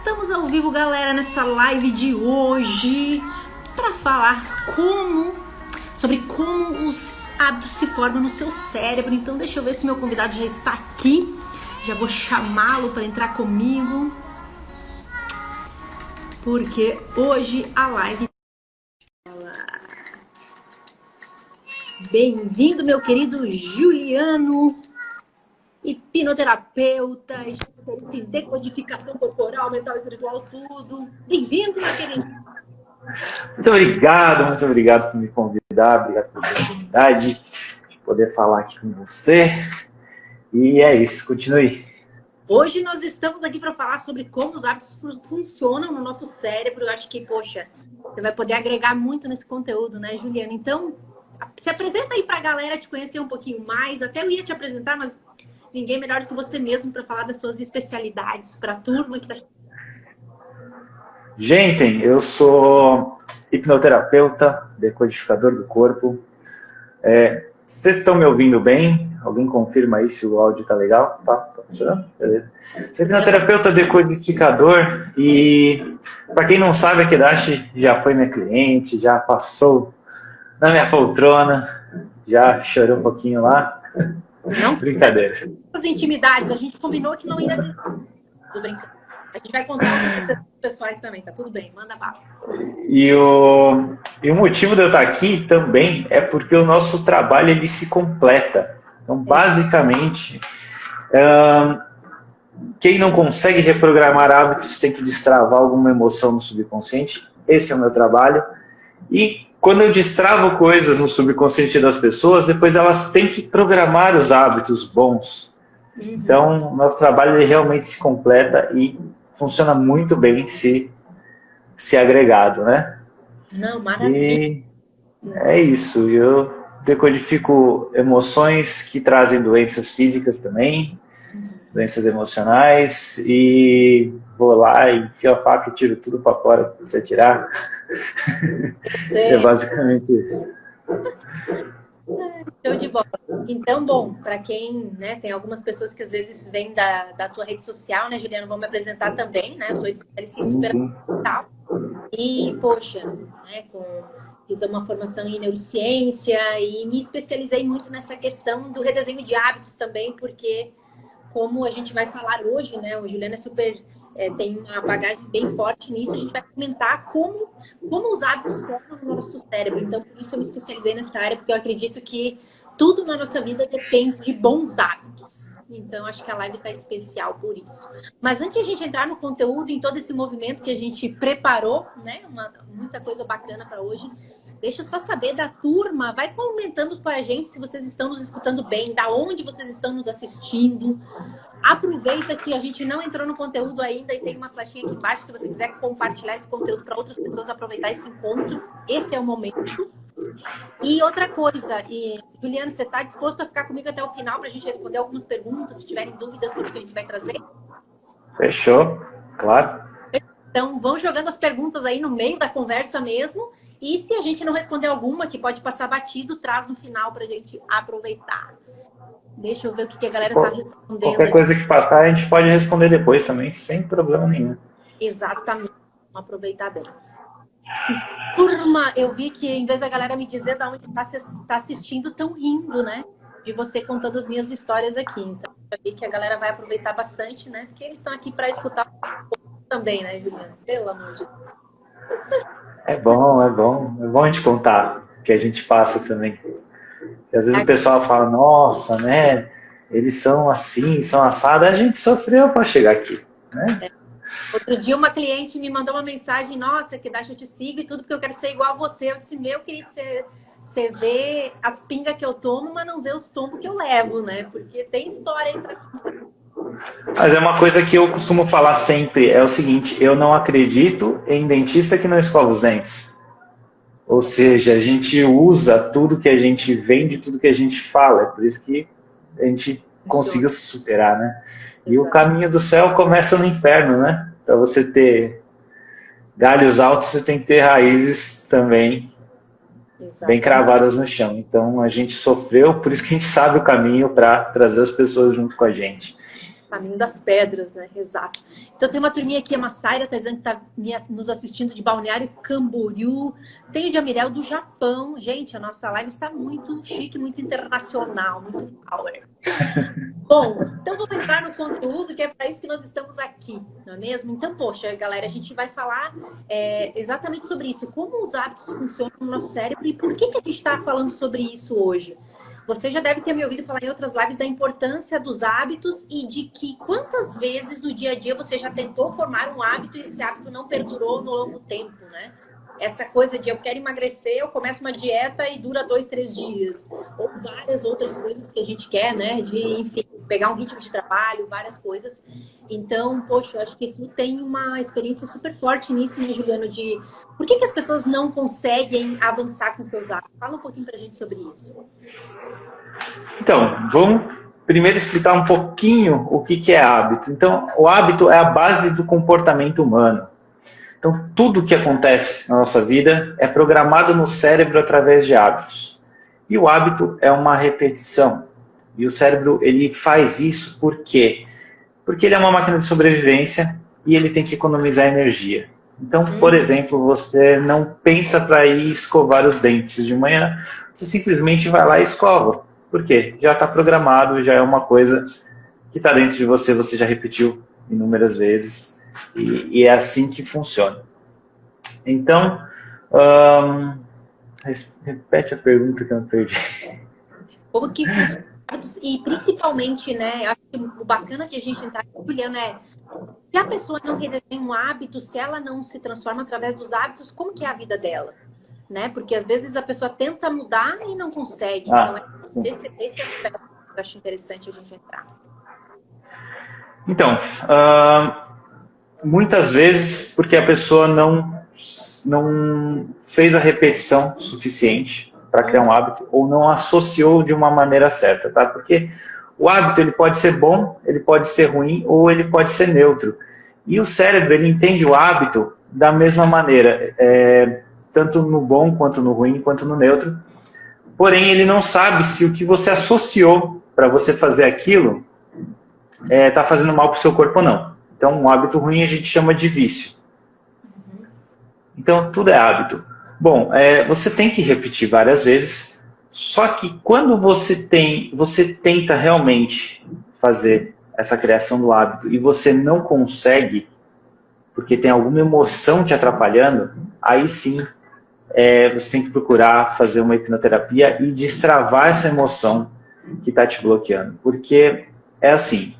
Estamos ao vivo, galera, nessa live de hoje para falar sobre como os hábitos se formam no seu cérebro. Então deixa eu ver se meu convidado já está aqui. Já vou chamá-lo para entrar comigo, porque hoje a live... Bem-vindo, meu querido Juliano, hipnoterapeuta, especialista em decodificação corporal, mental, espiritual, tudo. Bem-vindo, meu querido. Muito obrigado por me convidar, obrigado pela oportunidade de poder falar aqui com você. E é isso, continue. Hoje nós estamos aqui para falar sobre como os hábitos funcionam no nosso cérebro. Eu acho que, poxa, você vai poder agregar muito nesse conteúdo, né, Juliano? Então, se apresenta aí para a galera te conhecer um pouquinho mais. Até eu ia te apresentar, mas ninguém melhor do que você mesmo para falar das suas especialidades para a turma que está... Gente, eu sou hipnoterapeuta, decodificador do corpo. Vocês estão me ouvindo bem? Alguém confirma aí se o áudio tá legal? Tá funcionando? Beleza. Sou hipnoterapeuta, decodificador e, para quem não sabe, a Kedashi já foi minha cliente, já passou na minha poltrona, já chorou um pouquinho lá. Não? Brincadeira. As intimidades, a gente combinou que não ia... Tô brincando. A gente vai contar os pessoais também, tá tudo bem, manda bala. E o motivo de eu estar aqui também é porque o nosso trabalho ele se completa. Então, basicamente, quem não consegue reprogramar hábitos tem que destravar alguma emoção no subconsciente. Esse é o meu trabalho. E quando eu destravo coisas no subconsciente das pessoas, depois elas têm que programar os hábitos bons. Então, nosso trabalho ele realmente se completa e funciona muito bem se agregado, né? Não, maravilha. E é isso. Eu decodifico emoções que trazem doenças físicas também, doenças emocionais, e vou lá e enfio a faca e tiro tudo para fora para você tirar. É basicamente isso. Show de bola. Então, bom, para quem, né, tem algumas pessoas que às vezes vêm da tua rede social, né, Juliano, vou me apresentar também, né, eu sou especialista em superação e, poxa, né, fiz uma formação em neurociência e me especializei muito nessa questão do redesenho de hábitos também, porque como a gente vai falar hoje, né, o Juliano é super... tem uma bagagem bem forte nisso, a gente vai comentar como os hábitos formam no nosso cérebro. Então, por isso eu me especializei nessa área, porque eu acredito que tudo na nossa vida depende de bons hábitos. Então, acho que a live está especial por isso. Mas antes de a gente entrar no conteúdo, em todo esse movimento que a gente preparou, né, muita coisa bacana para hoje, deixa eu só saber da turma, vai comentando para a gente se vocês estão nos escutando bem, da onde vocês estão nos assistindo. Aproveita que a gente não entrou no conteúdo ainda e tem uma flechinha aqui embaixo. Se você quiser compartilhar esse conteúdo para outras pessoas aproveitar esse encontro, esse é o momento. E outra coisa, Juliano, você está disposto a ficar comigo até o final para a gente responder algumas perguntas, se tiverem dúvidas sobre o que a gente vai trazer? Fechou, claro. Então, vão jogando as perguntas aí no meio da conversa mesmo. E se a gente não responder alguma, que pode passar batido, traz no final para a gente aproveitar. Deixa eu ver o que a galera está respondendo. Qualquer coisa que passar, a gente pode responder depois também, sem problema nenhum. Exatamente. Vamos aproveitar bem. Turma, eu vi que em vez da galera me dizer de onde está assistindo, estão rindo, né? De você contando as minhas histórias aqui. Então, eu vi que a galera vai aproveitar bastante, né? Porque eles estão aqui para escutar também, né, Juliana? Pelo amor de Deus. É bom a gente contar o que a gente passa também. E às vezes o pessoal fala, nossa, né, eles são assim, são assados, a gente sofreu para chegar aqui, né? Outro dia uma cliente me mandou uma mensagem, nossa, Kedashi, eu te sigo e tudo, porque eu quero ser igual a você. Eu disse, meu querido, você vê as pingas que eu tomo, mas não vê os tombos que eu levo, né? Porque tem história aí pra contar. Mas é uma coisa que eu costumo falar sempre, é o seguinte, eu não acredito em dentista que não escova os dentes. Ou seja, a gente usa tudo que a gente vende, tudo que a gente fala. É por isso que a gente conseguiu se superar, né? E o caminho do céu começa no inferno, né? Para você ter galhos altos, você tem que ter raízes também bem cravadas no chão. Então, a gente sofreu, por isso que a gente sabe o caminho para trazer as pessoas junto com a gente. Caminho das Pedras, né? Exato. Então tem uma turminha aqui, a Massaira tá dizendo que tá nos assistindo de Balneário Camboriú. Tem o Jamirel do Japão. Gente, a nossa live está muito chique, muito internacional, muito power. Bom, então vamos entrar no conteúdo, que é para isso que nós estamos aqui, não é mesmo? Então, poxa, galera, a gente vai falar exatamente sobre isso. Como os hábitos funcionam no nosso cérebro e por que a gente está falando sobre isso hoje? Você já deve ter me ouvido falar em outras lives da importância dos hábitos e de que quantas vezes no dia a dia você já tentou formar um hábito e esse hábito não perdurou no longo tempo, né? Essa coisa de eu quero emagrecer, eu começo uma dieta e dura 2, 3 dias. Ou várias outras coisas que a gente quer, né? De, enfim, pegar um ritmo de trabalho, várias coisas. Então, poxa, eu acho que tu tem uma experiência super forte nisso, né, Juliano? De por que as pessoas não conseguem avançar com seus hábitos? Fala um pouquinho pra gente sobre isso. Então, vamos primeiro explicar um pouquinho o que é hábito. Então, o hábito é a base do comportamento humano. Então, tudo que acontece na nossa vida é programado no cérebro através de hábitos. E o hábito é uma repetição. E o cérebro, ele faz isso por quê? Porque ele é uma máquina de sobrevivência e ele tem que economizar energia. Então, por exemplo, você não pensa para ir escovar os dentes de manhã, você simplesmente vai lá e escova. Por quê? Já está programado, já é uma coisa que está dentro de você, você já repetiu inúmeras vezes. E é assim que funciona. Então, repete a pergunta que eu não perdi. Como que funciona? E principalmente, né, acho que o bacana de a gente entrar, Juliano, se a pessoa não redesenha um hábito, se ela não se transforma através dos hábitos, como que é a vida dela? Né? Porque às vezes a pessoa tenta mudar e não consegue. Então, esse aspecto que eu acho interessante a gente entrar. Então, muitas vezes porque a pessoa não fez a repetição suficiente para criar um hábito ou não associou de uma maneira certa, tá? Porque o hábito ele pode ser bom, ele pode ser ruim ou ele pode ser neutro. E o cérebro ele entende o hábito da mesma maneira, tanto no bom quanto no ruim quanto no neutro. Porém, ele não sabe se o que você associou para você fazer aquilo está fazendo mal para o seu corpo ou não. Então, um hábito ruim a gente chama de vício. Então, tudo é hábito. Bom, você tem que repetir várias vezes, só que quando você tenta realmente fazer essa criação do hábito e você não consegue, porque tem alguma emoção te atrapalhando, aí sim você tem que procurar fazer uma hipnoterapia e destravar essa emoção que está te bloqueando. Porque é assim,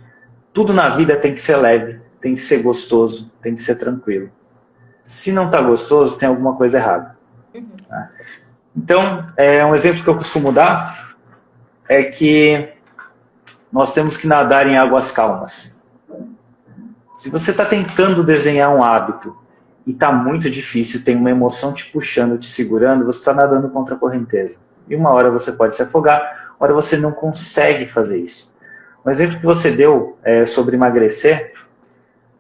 tudo na vida tem que ser leve, tem que ser gostoso, tem que ser tranquilo. Se não está gostoso, tem alguma coisa errada. Tá? Então, um exemplo que eu costumo dar é que nós temos que nadar em águas calmas. Se você está tentando desenhar um hábito e está muito difícil, tem uma emoção te puxando, te segurando, você está nadando contra a correnteza. E uma hora você pode se afogar, uma hora você não consegue fazer isso. Um exemplo que você deu sobre emagrecer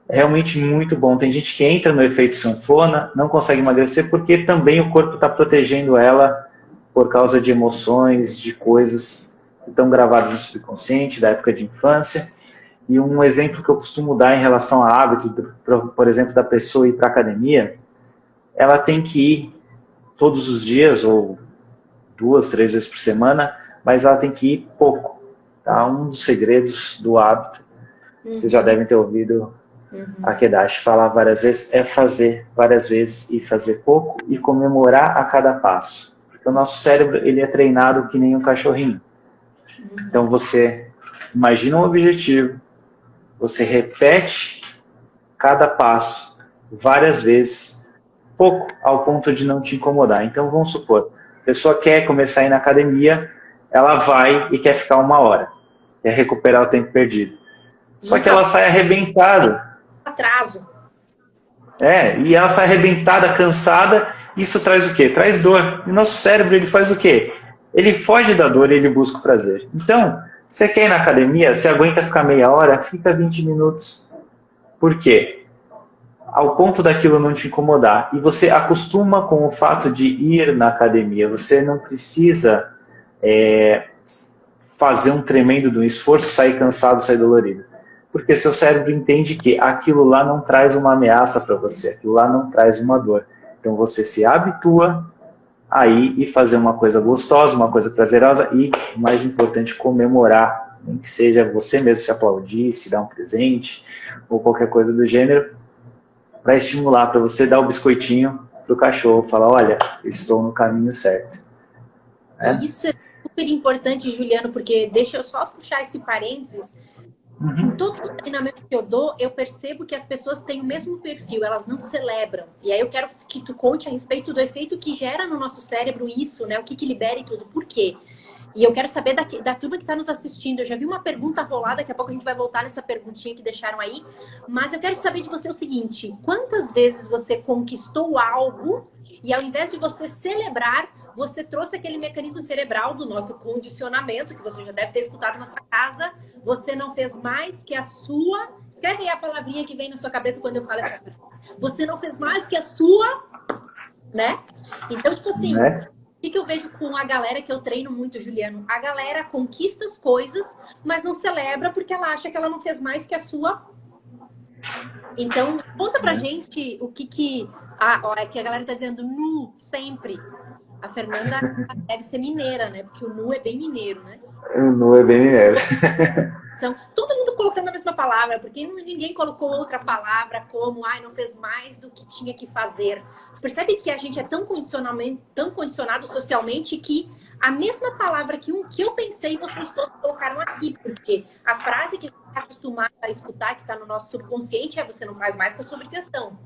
é realmente muito bom. Tem gente que entra no efeito sanfona, não consegue emagrecer porque também o corpo está protegendo ela por causa de emoções, de coisas que estão gravadas no subconsciente, da época de infância. E um exemplo que eu costumo dar em relação a hábito, por exemplo, da pessoa ir para a academia, ela tem que ir todos os dias, ou 2, 3 vezes por semana, mas ela tem que ir pouco. Tá? Um dos segredos do hábito, vocês já devem ter ouvido a Kedashi falar várias vezes, é fazer várias vezes e fazer pouco e comemorar a cada passo. Porque o nosso cérebro ele é treinado que nem um cachorrinho. Então você imagina um objetivo, você repete cada passo várias vezes, pouco, ao ponto de não te incomodar. Então vamos supor, a pessoa quer começar a ir na academia, ela vai e quer ficar 1 hora, quer recuperar o tempo perdido. Só que ela sai arrebentada. Atraso. E ela sai arrebentada, cansada, isso traz o quê? Traz dor. E o nosso cérebro, ele faz o quê? Ele foge da dor e ele busca o prazer. Então, você quer ir na academia, você aguenta ficar meia hora, fica 20 minutos. Por quê? Ao ponto daquilo não te incomodar. E você acostuma com o fato de ir na academia. Você não precisa fazer um tremendo de um esforço, sair cansado, sair dolorido. Porque seu cérebro entende que aquilo lá não traz uma ameaça para você, aquilo lá não traz uma dor. Então você se habitua a ir e fazer uma coisa gostosa, uma coisa prazerosa e, mais importante, comemorar, nem que seja você mesmo se aplaudir, se dar um presente ou qualquer coisa do gênero, para estimular, para você dar o biscoitinho pro cachorro, falar, olha, eu estou no caminho certo. Isso é super importante, Juliano, porque deixa eu só puxar esse parênteses. Em todos os treinamentos que eu dou, eu percebo que as pessoas têm o mesmo perfil, elas não celebram. E aí eu quero que tu conte a respeito do efeito que gera no nosso cérebro isso, né? O que libera e tudo. Por quê? E eu quero saber da turma que está nos assistindo. Eu já vi uma pergunta rolada, daqui a pouco a gente vai voltar nessa perguntinha que deixaram aí. Mas eu quero saber de você o seguinte: quantas vezes você conquistou algo e ao invés de você celebrar, você trouxe aquele mecanismo cerebral do nosso condicionamento, que você já deve ter escutado na sua casa, você não fez mais que a sua... Escreve aí a palavrinha que vem na sua cabeça quando eu falo essa frase. Você não fez mais que a sua... Né? Então, tipo assim... O que eu vejo com a galera que eu treino muito, Juliano? A galera conquista as coisas, mas não celebra porque ela acha que ela não fez mais que a sua. Então, conta pra gente o que... é que a galera tá dizendo nu, sempre. A Fernanda deve ser mineira, né? Porque o nu é bem mineiro, né? O nu é bem mineiro. Então, todo mundo colocando a mesma palavra, porque ninguém colocou outra palavra como, não fez mais do que tinha que fazer. Tu percebe que a gente é tão condicionado socialmente que a mesma palavra que eu pensei, vocês todos colocaram aqui, porque a frase que a gente está acostumado a escutar, que está no nosso subconsciente, é você não faz mais que a sua obrigação.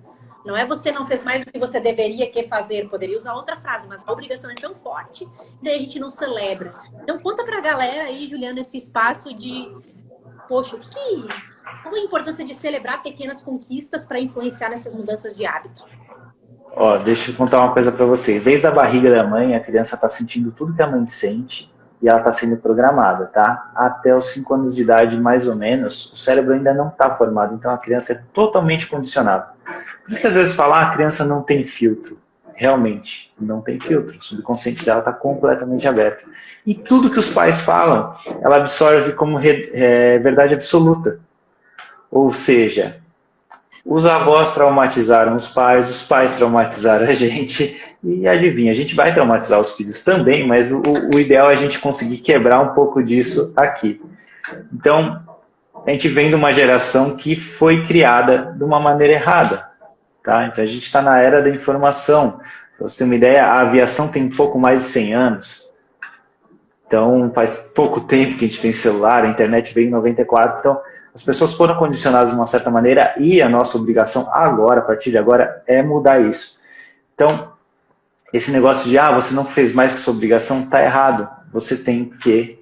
Não é você não fez mais do que você deveria fazer. Poderia usar outra frase, mas a obrigação é tão forte, daí a gente não celebra. Então conta pra galera aí, Juliana, esse espaço de... Poxa, qual a importância de celebrar pequenas conquistas para influenciar nessas mudanças de hábito? Deixa eu contar uma coisa para vocês. Desde a barriga da mãe, a criança está sentindo tudo que a mãe sente e ela está sendo programada, tá? Até os 5 anos de idade, mais ou menos, o cérebro ainda não está formado, então a criança é totalmente condicionada. Por isso que às vezes falar, a criança não tem filtro. Realmente, não tem filtro. O subconsciente dela está completamente aberto. E tudo que os pais falam, ela absorve como verdade absoluta. Ou seja, os avós traumatizaram os pais traumatizaram a gente. E adivinha, a gente vai traumatizar os filhos também, mas o ideal é a gente conseguir quebrar um pouco disso aqui. Então, a gente vem de uma geração que foi criada de uma maneira errada. Tá? Então a gente está na era da informação. Para você ter uma ideia, a aviação tem um pouco mais de 100 anos. Então faz pouco tempo que a gente tem celular, a internet veio em 94. Então as pessoas foram condicionadas de uma certa maneira e a nossa obrigação agora, a partir de agora, é mudar isso. Então esse negócio de você não fez mais que sua obrigação está errado. Você tem que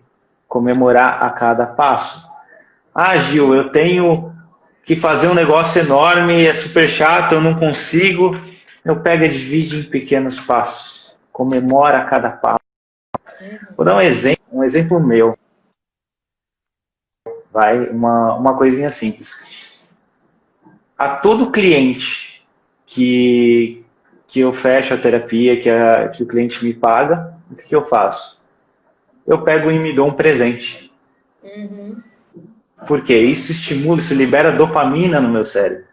comemorar a cada passo. Gil, eu tenho que fazer um negócio enorme, é super chato, eu não consigo. Eu pego e divide em pequenos passos. Comemora cada passo. Vou dar um exemplo meu. Uma coisinha simples. A todo cliente que eu fecho a terapia, que o cliente me paga, o que eu faço? Eu pego e me dou um presente. Porque isso estimula, isso libera dopamina no meu cérebro.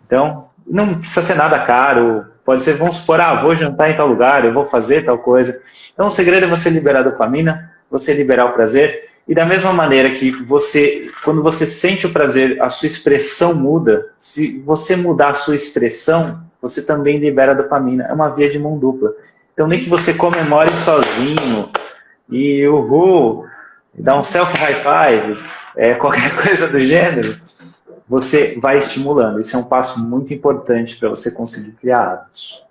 Então, não precisa ser nada caro. Pode ser, vamos supor, vou jantar em tal lugar, eu vou fazer tal coisa. Então, o segredo é você liberar dopamina, você liberar o prazer. E da mesma maneira que quando você sente o prazer, a sua expressão muda. Se você mudar a sua expressão, você também libera dopamina. É uma via de mão dupla. Então, nem que você comemore sozinho e dá um self-high five, qualquer coisa do gênero, você vai estimulando. Isso é um passo muito importante para você conseguir criar hábitos.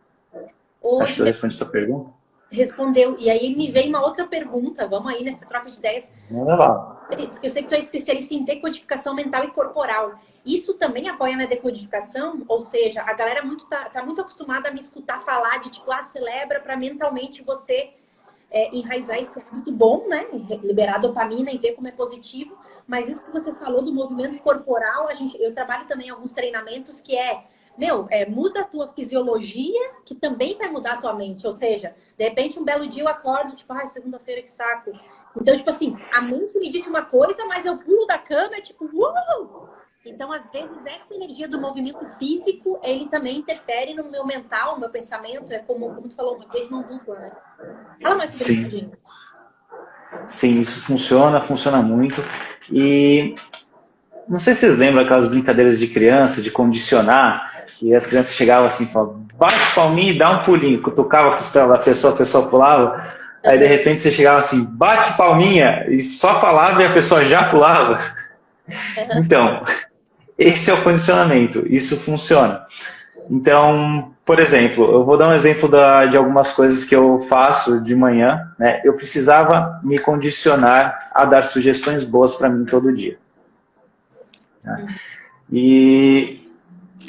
Acho que eu respondi a tua pergunta. Respondeu. E aí me veio uma outra pergunta. Vamos aí nessa troca de ideias. Manda lá. Eu sei que tu é especialista em decodificação mental e corporal. Isso também apoia na decodificação? Ou seja, a galera tá muito acostumada a me escutar falar de tipo, celebra para mentalmente você enraizar esse hábito bom, né? Liberar dopamina e ver como é positivo. Mas isso que você falou do movimento corporal, eu trabalho também em alguns treinamentos que muda a tua fisiologia, que também vai mudar a tua mente. Ou seja, de repente, um belo dia eu acordo, tipo, ai, segunda-feira, que saco. Então, tipo assim, a mente me disse uma coisa, mas eu pulo da cama, é tipo, Então, às vezes, essa energia do movimento físico, ele também interfere no meu mental, no meu pensamento. É como tu falou, uma vez mão dupla, né? Fala mais sobre isso, Dinho. Sim, isso funciona muito. E não sei se vocês lembram aquelas brincadeiras de criança, de condicionar, que as crianças chegavam assim, falavam, bate palminha e dá um pulinho, cutucava a costela da pessoa, a pessoa pulava, aí de repente você chegava assim, bate palminha, e só falava e a pessoa já pulava. Então, esse é o condicionamento, isso funciona. Então, por exemplo, eu vou dar um exemplo de algumas coisas que eu faço de manhã, né? Eu precisava me condicionar a dar sugestões boas para mim todo dia. Né? E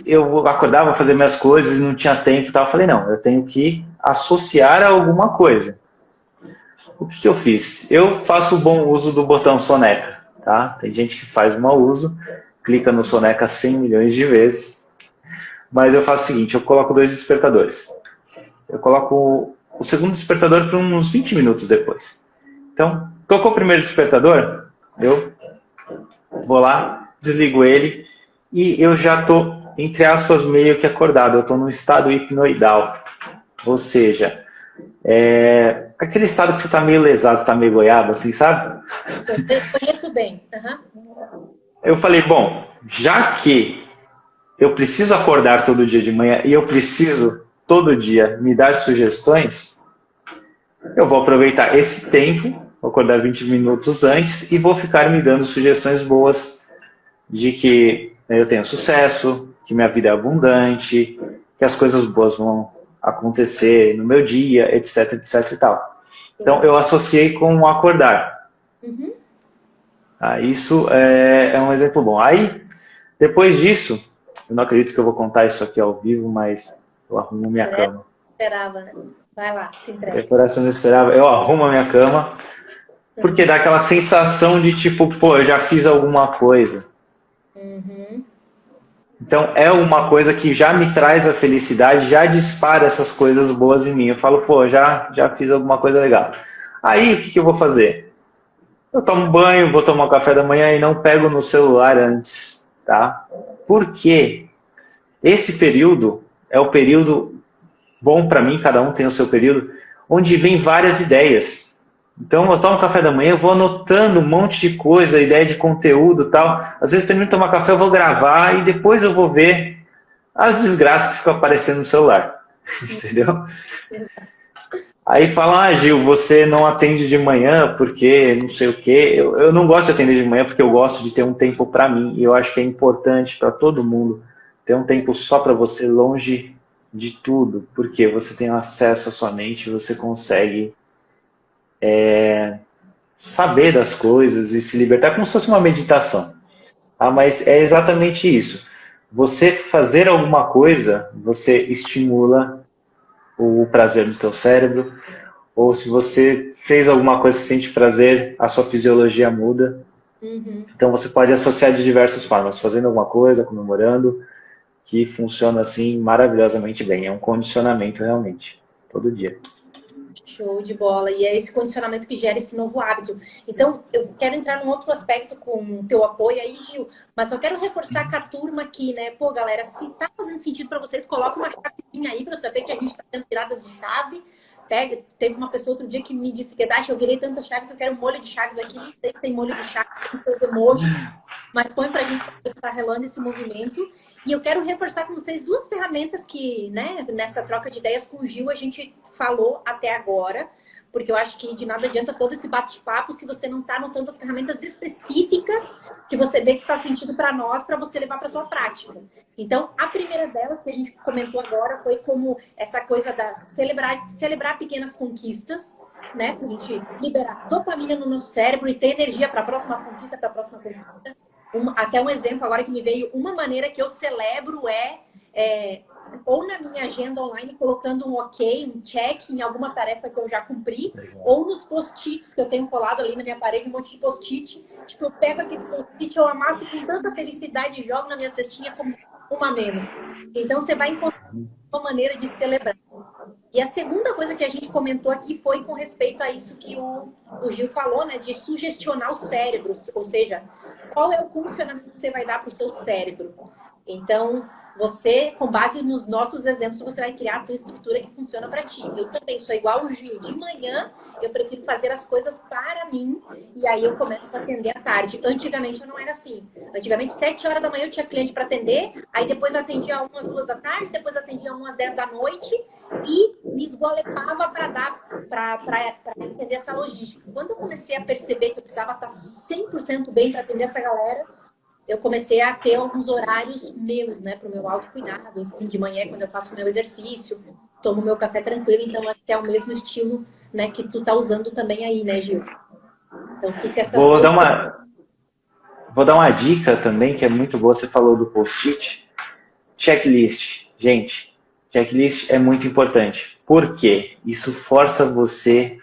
eu acordava, fazer minhas coisas e não tinha tempo e tal. Eu falei, não, eu tenho que associar a alguma coisa. O que eu fiz? Eu faço o bom uso do botão soneca, tá? Tem gente que faz mau uso, clica no soneca 100 milhões de vezes, mas eu faço o seguinte, eu coloco 2 despertadores. Eu coloco o segundo despertador para uns 20 minutos depois. Então, tocou o primeiro despertador, eu vou lá, desligo ele e eu já estou, entre aspas, meio que acordado. Eu estou num estado hipnoidal. Ou seja, aquele estado que você está meio lesado, você está meio goiaba, assim, sabe? Eu conheço bem. Eu falei, bom, já que eu preciso acordar todo dia de manhã e eu preciso todo dia me dar sugestões, eu vou aproveitar esse tempo, vou acordar 20 minutos antes e vou ficar me dando sugestões boas de que eu tenho sucesso, que minha vida é abundante, que as coisas boas vão acontecer no meu dia, etc, etc e tal. Então, eu associei com o acordar. Uhum. Isso é um exemplo bom. Aí, depois disso, eu não acredito que eu vou contar isso aqui ao vivo, mas eu arrumo minha cama. Esperava, né? Vai lá, se entrega. Decoração não esperava. Eu arrumo a minha cama, porque dá aquela sensação de tipo, pô, eu já fiz alguma coisa. Uhum. Então, é uma coisa que já me traz a felicidade, já dispara essas coisas boas em mim. Eu falo, pô, já fiz alguma coisa legal. Aí, o que eu vou fazer? Eu tomo banho, vou tomar um café da manhã e não pego no celular antes, tá? Porque esse período é o período bom para mim, cada um tem o seu período, onde vem várias ideias. Então, eu tomo café da manhã, eu vou anotando um monte de coisa, ideia de conteúdo e tal. Às vezes, termino de tomar café, eu vou gravar e depois eu vou ver as desgraças que ficam aparecendo no celular. Entendeu? Aí fala, Gil, você não atende de manhã porque não sei o quê. Eu não gosto de atender de manhã porque eu gosto de ter um tempo para mim. E eu acho que é importante para todo mundo ter um tempo só para você, longe de tudo. Porque você tem acesso à sua mente, você consegue saber das coisas e se libertar como se fosse uma meditação. Mas é exatamente isso. Você fazer alguma coisa, você estimula o prazer do teu cérebro, ou se você fez alguma coisa e sente prazer, a sua fisiologia muda. Uhum. Então você pode associar de diversas formas, fazendo alguma coisa, comemorando, que funciona assim maravilhosamente bem. É um condicionamento realmente, todo dia. Show de bola. E é esse condicionamento que gera esse novo hábito. Então, eu quero entrar num outro aspecto com o teu apoio aí, Gil, mas só quero reforçar com a turma aqui, né? Pô, galera, se tá fazendo sentido para vocês, coloca uma chavezinha aí para eu saber que a gente tá tendo tiradas de chave. Teve uma pessoa outro dia que me disse que, Dash, eu virei tanta chave que eu quero um molho de chaves aqui. Não sei se tem molho de chaves, tem seus emojis, mas põe pra gente saber que tá relando esse movimento. E eu quero reforçar com vocês 2 ferramentas que, né, nessa troca de ideias com o Gil, a gente falou até agora, porque eu acho que de nada adianta todo esse bate-papo se você não está anotando as ferramentas específicas que você vê que faz sentido para nós, para você levar para a tua prática. Então, a primeira delas que a gente comentou agora foi como essa coisa da celebrar pequenas conquistas, né, para a gente liberar dopamina no nosso cérebro e ter energia para a próxima conquista, até um exemplo agora que me veio, uma maneira que eu celebro ou na minha agenda online colocando um ok, um check em alguma tarefa que eu já cumpri, ou nos post-its que eu tenho colado ali na minha parede, um monte de post-it. Tipo, eu pego aquele post-it, eu amasso com tanta felicidade e jogo na minha cestinha como uma a menos. Então, você vai encontrar uma maneira de celebrar. E a segunda coisa que a gente comentou aqui foi com respeito a isso que o Gil falou, né? De sugestionar o cérebro. Ou seja, qual é o condicionamento que você vai dar para o seu cérebro. Então, você, com base nos nossos exemplos, você vai criar a tua estrutura que funciona para ti. Eu também sou igual o Gil. De manhã, eu prefiro fazer as coisas para mim e aí eu começo a atender à tarde. Antigamente, eu não era assim. Antigamente, 7 horas da manhã eu tinha cliente para atender, aí depois atendia umas 2 da tarde, depois atendia umas 10 da noite e me esgoelepava para entender essa logística. Quando eu comecei a perceber que eu precisava estar 100% bem para atender essa galera, eu comecei a ter alguns horários meus, né, para o meu autocuidado. Enfim, de manhã, quando eu faço o meu exercício, tomo meu café tranquilo, então acho que é o mesmo estilo, né, que tu tá usando também aí, né, Gil? Então fica essas Vou duas dar coisas. uma, vou dar uma dica também, que é muito boa. Você falou do post-it. Checklist. Gente, checklist é muito importante. Por quê? Isso força você,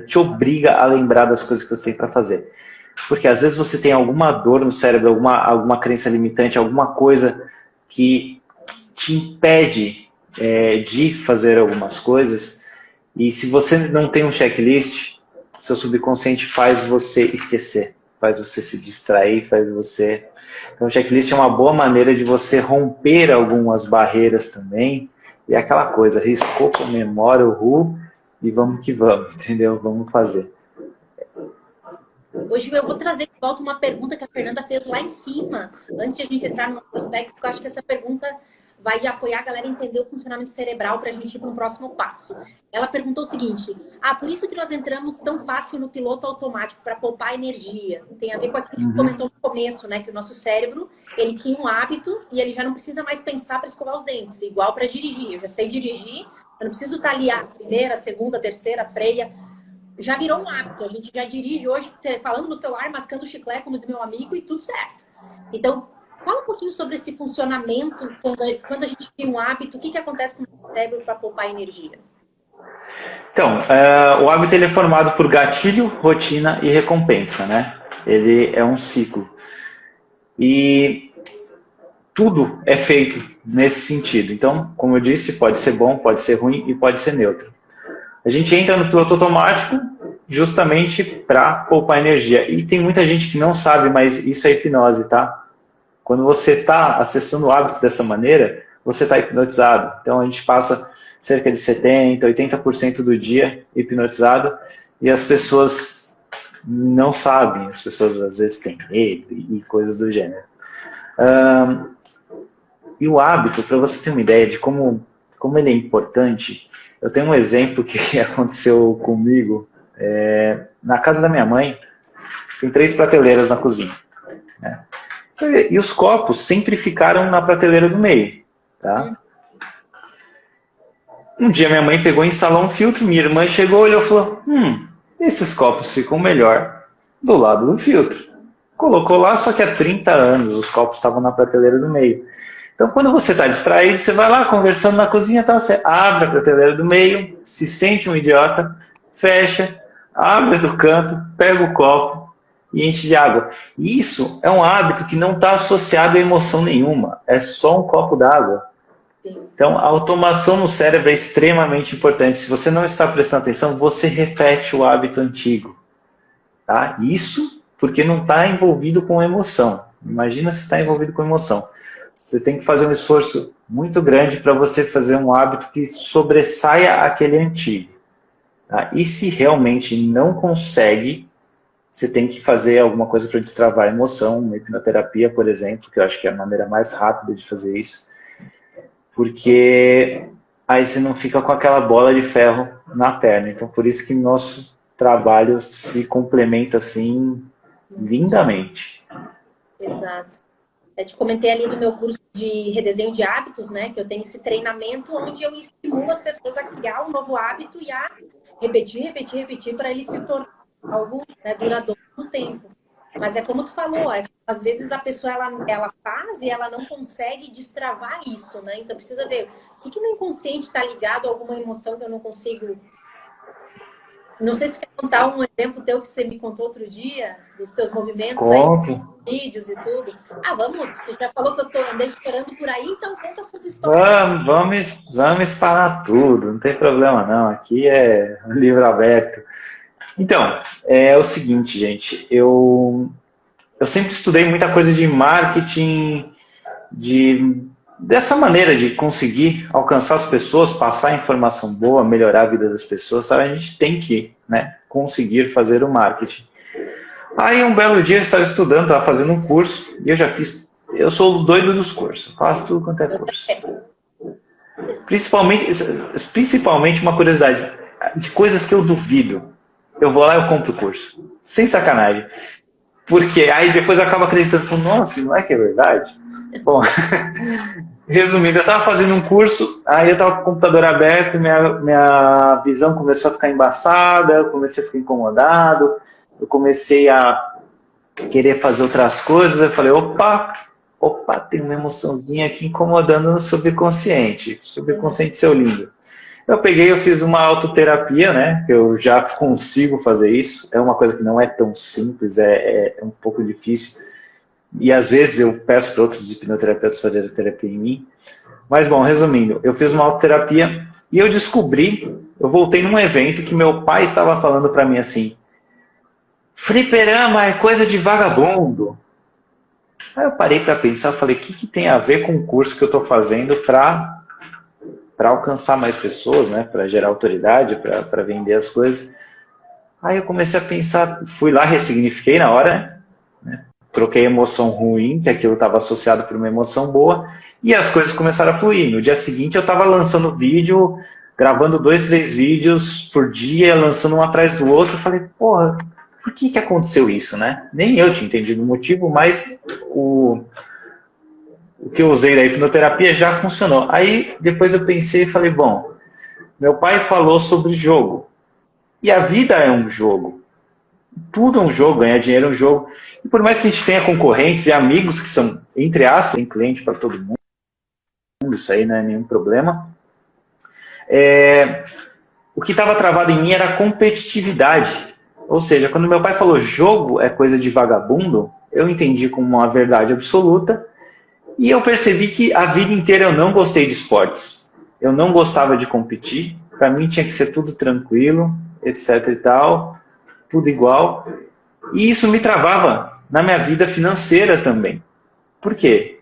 te obriga a lembrar das coisas que você tem para fazer. Porque às vezes você tem alguma dor no cérebro, alguma crença limitante, alguma coisa que te impede de fazer algumas coisas. E se você não tem um checklist, seu subconsciente faz você esquecer, faz você se distrair, faz você... Então, o checklist é uma boa maneira de você romper algumas barreiras também. E é aquela coisa, riscou, comemora o RU e vamos que vamos, entendeu? Vamos fazer. Hoje eu vou trazer de volta uma pergunta que a Fernanda fez lá em cima, antes de a gente entrar no aspecto, porque eu acho que essa pergunta vai apoiar a galera a entender o funcionamento cerebral para a gente ir para um próximo passo. Ela perguntou o seguinte: por isso que nós entramos tão fácil no piloto automático para poupar energia. Tem a ver com aquilo que comentou no começo, né? Que o nosso cérebro, ele cria um hábito e ele já não precisa mais pensar para escovar os dentes, igual para dirigir. Eu já sei dirigir, eu não preciso estar ali a primeira, a segunda, a terceira, a freia. Já virou um hábito. A gente já dirige hoje falando no celular, mascando chiclete, como diz meu amigo, e tudo certo. Então, fala um pouquinho sobre esse funcionamento, quando a gente cria um hábito, o que acontece com o cérebro para poupar energia? Então, o hábito ele é formado por gatilho, rotina e recompensa, né? Ele é um ciclo. E tudo é feito nesse sentido. Então, como eu disse, pode ser bom, pode ser ruim e pode ser neutro. A gente entra no piloto automático justamente para poupar energia. E tem muita gente que não sabe, mas isso é hipnose, tá? Quando você está acessando o hábito dessa maneira, você está hipnotizado. Então, a gente passa cerca de 70%, 80% do dia hipnotizado e as pessoas não sabem. As pessoas, às vezes, têm medo e coisas do gênero. E o hábito, para você ter uma ideia de como ele é importante, eu tenho um exemplo que aconteceu comigo. Na casa da minha mãe, tem 3 prateleiras na cozinha, né? E os copos sempre ficaram na prateleira do meio, tá? Um dia minha mãe pegou e instalou um filtro, minha irmã chegou, olhou e falou: esses copos ficam melhor do lado do filtro. Colocou lá, só que há 30 anos os copos estavam na prateleira do meio. Então, quando você está distraído, você vai lá conversando na cozinha, tá? Você abre a prateleira do meio, se sente um idiota, fecha, abre do canto, pega o copo e enche de água. Isso é um hábito que não está associado a emoção nenhuma, é só um copo d'água. Então, a automação no cérebro é extremamente importante. Se você não está prestando atenção, você repete o hábito antigo. Tá? Isso porque não está envolvido com emoção. Imagina se está envolvido com emoção. Você tem que fazer um esforço muito grande para você fazer um hábito que sobressaia aquele antigo. Tá? E se realmente não consegue, você tem que fazer alguma coisa para destravar a emoção, uma hipnoterapia, por exemplo, que eu acho que é a maneira mais rápida de fazer isso, porque aí você não fica com aquela bola de ferro na perna. Então, por isso que nosso trabalho se complementa assim lindamente. Exato. Eu te comentei ali no meu curso de redesenho de hábitos, né? Que eu tenho esse treinamento onde eu estimulo as pessoas a criar um novo hábito e a repetir para ele se tornar algo, né, duradouro no tempo. Mas é como tu falou, às vezes a pessoa ela faz e ela não consegue destravar isso, né? Então precisa ver o que no inconsciente está ligado a alguma emoção que eu não consigo Não sei se tu quer contar um exemplo teu que você me contou outro dia, dos teus movimentos aí, Conto. vídeos e tudo. Ah, vamos, você já falou que eu andei chorando por aí, então conta suas histórias. Vamos espanar tudo, não tem problema não. Aqui é um livro aberto. Então, é o seguinte, gente. Eu sempre estudei muita coisa de marketing, dessa maneira de conseguir alcançar as pessoas, passar informação boa, melhorar a vida das pessoas, sabe? A gente tem que, né, conseguir fazer o marketing. Aí um belo dia eu estava estudando, estava fazendo um curso, e eu sou o doido dos cursos, faço tudo quanto é curso. Principalmente uma curiosidade, de coisas que eu duvido, eu vou lá e eu compro o curso. Sem sacanagem. Porque aí depois eu acabo acreditando, falo, nossa, não é que é verdade? Bom, resumindo, eu estava fazendo um curso, aí eu estava com o computador aberto, minha visão começou a ficar embaçada, eu comecei a ficar incomodado, eu comecei a querer fazer outras coisas, eu falei, opa, tem uma emoçãozinha aqui incomodando no subconsciente, subconsciente seu lindo. Eu peguei, eu fiz uma autoterapia, né, eu já consigo fazer isso, é uma coisa que não é tão simples, é um pouco difícil, e às vezes eu peço para outros hipnoterapeutas fazerem terapia em mim. Mas bom, resumindo, eu fiz uma autoterapia e eu voltei num evento que meu pai estava falando para mim assim, fliperama é coisa de vagabundo. Aí eu parei para pensar, falei, o que tem a ver com o curso que eu estou fazendo para alcançar mais pessoas, né, para gerar autoridade, para vender as coisas. Aí eu comecei a pensar, fui lá, ressignifiquei na hora, né? Troquei a emoção ruim, que aquilo estava associado por uma emoção boa, e as coisas começaram a fluir. No dia seguinte eu estava lançando vídeo, gravando 2, 3 vídeos por dia, lançando um atrás do outro. Eu falei, porra, por que aconteceu isso, né? Nem eu tinha entendido o motivo, mas o que eu usei da hipnoterapia já funcionou. Aí depois eu pensei e falei, bom, meu pai falou sobre jogo, e a vida é um jogo. Tudo é um jogo, ganhar dinheiro é um jogo. E por mais que a gente tenha concorrentes e amigos que são, entre aspas, tem cliente para todo mundo, isso aí não é nenhum problema. O que estava travado em mim era a competitividade. Ou seja, quando meu pai falou jogo é coisa de vagabundo, eu entendi como uma verdade absoluta e eu percebi que a vida inteira eu não gostei de esportes. Eu não gostava de competir. Para mim tinha que ser tudo tranquilo, etc e tal, tudo igual. E isso me travava na minha vida financeira também. Por quê?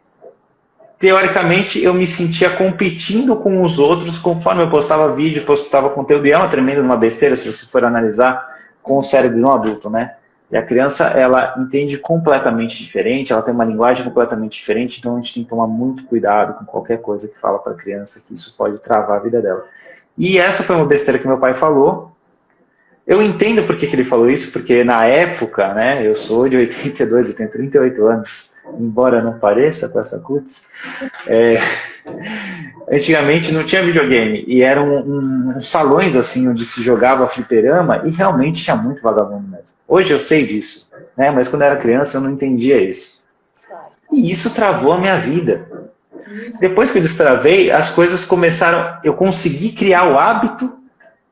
Teoricamente, eu me sentia competindo com os outros conforme eu postava vídeo, postava conteúdo. E é uma tremenda uma besteira se você for analisar com o cérebro de um adulto, né? E a criança, ela entende completamente diferente, ela tem uma linguagem completamente diferente, então a gente tem que tomar muito cuidado com qualquer coisa que fala para a criança, que isso pode travar a vida dela. E essa foi uma besteira que meu pai falou. Eu entendo por que ele falou isso, porque na época, né, eu sou de 82, eu tenho 38 anos, embora não pareça com essa cutis, antigamente não tinha videogame, e eram uns salões assim, onde se jogava fliperama, e realmente tinha muito vagabundo mesmo. Hoje eu sei disso, né, mas quando eu era criança eu não entendia isso. E isso travou a minha vida. Depois que eu destravei, as coisas começaram, eu consegui criar o hábito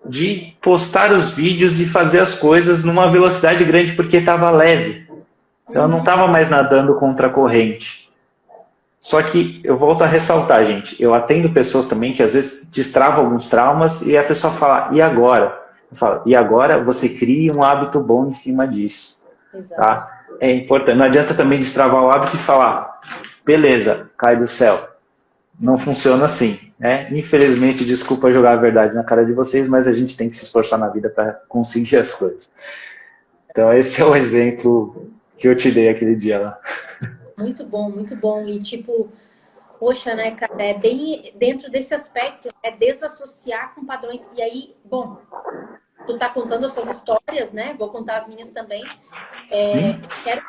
de postar os vídeos e fazer as coisas numa velocidade grande porque estava leve. Então eu não estava mais nadando contra a corrente. Só que eu volto a ressaltar, gente, eu atendo pessoas também que às vezes destravam alguns traumas e a pessoa fala, e agora? Eu falo, e agora você cria um hábito bom em cima disso. Tá? É importante. Não adianta também destravar o hábito e falar, beleza, cai do céu. Não funciona assim, né? Infelizmente, desculpa jogar a verdade na cara de vocês, mas a gente tem que se esforçar na vida para conseguir as coisas. Então, esse é o exemplo que eu te dei aquele dia lá. Muito bom, muito bom. E tipo, poxa, né, cara, é bem dentro desse aspecto, é desassociar com padrões. E aí, bom, tu tá contando as suas histórias, né? Vou contar as minhas também. Quero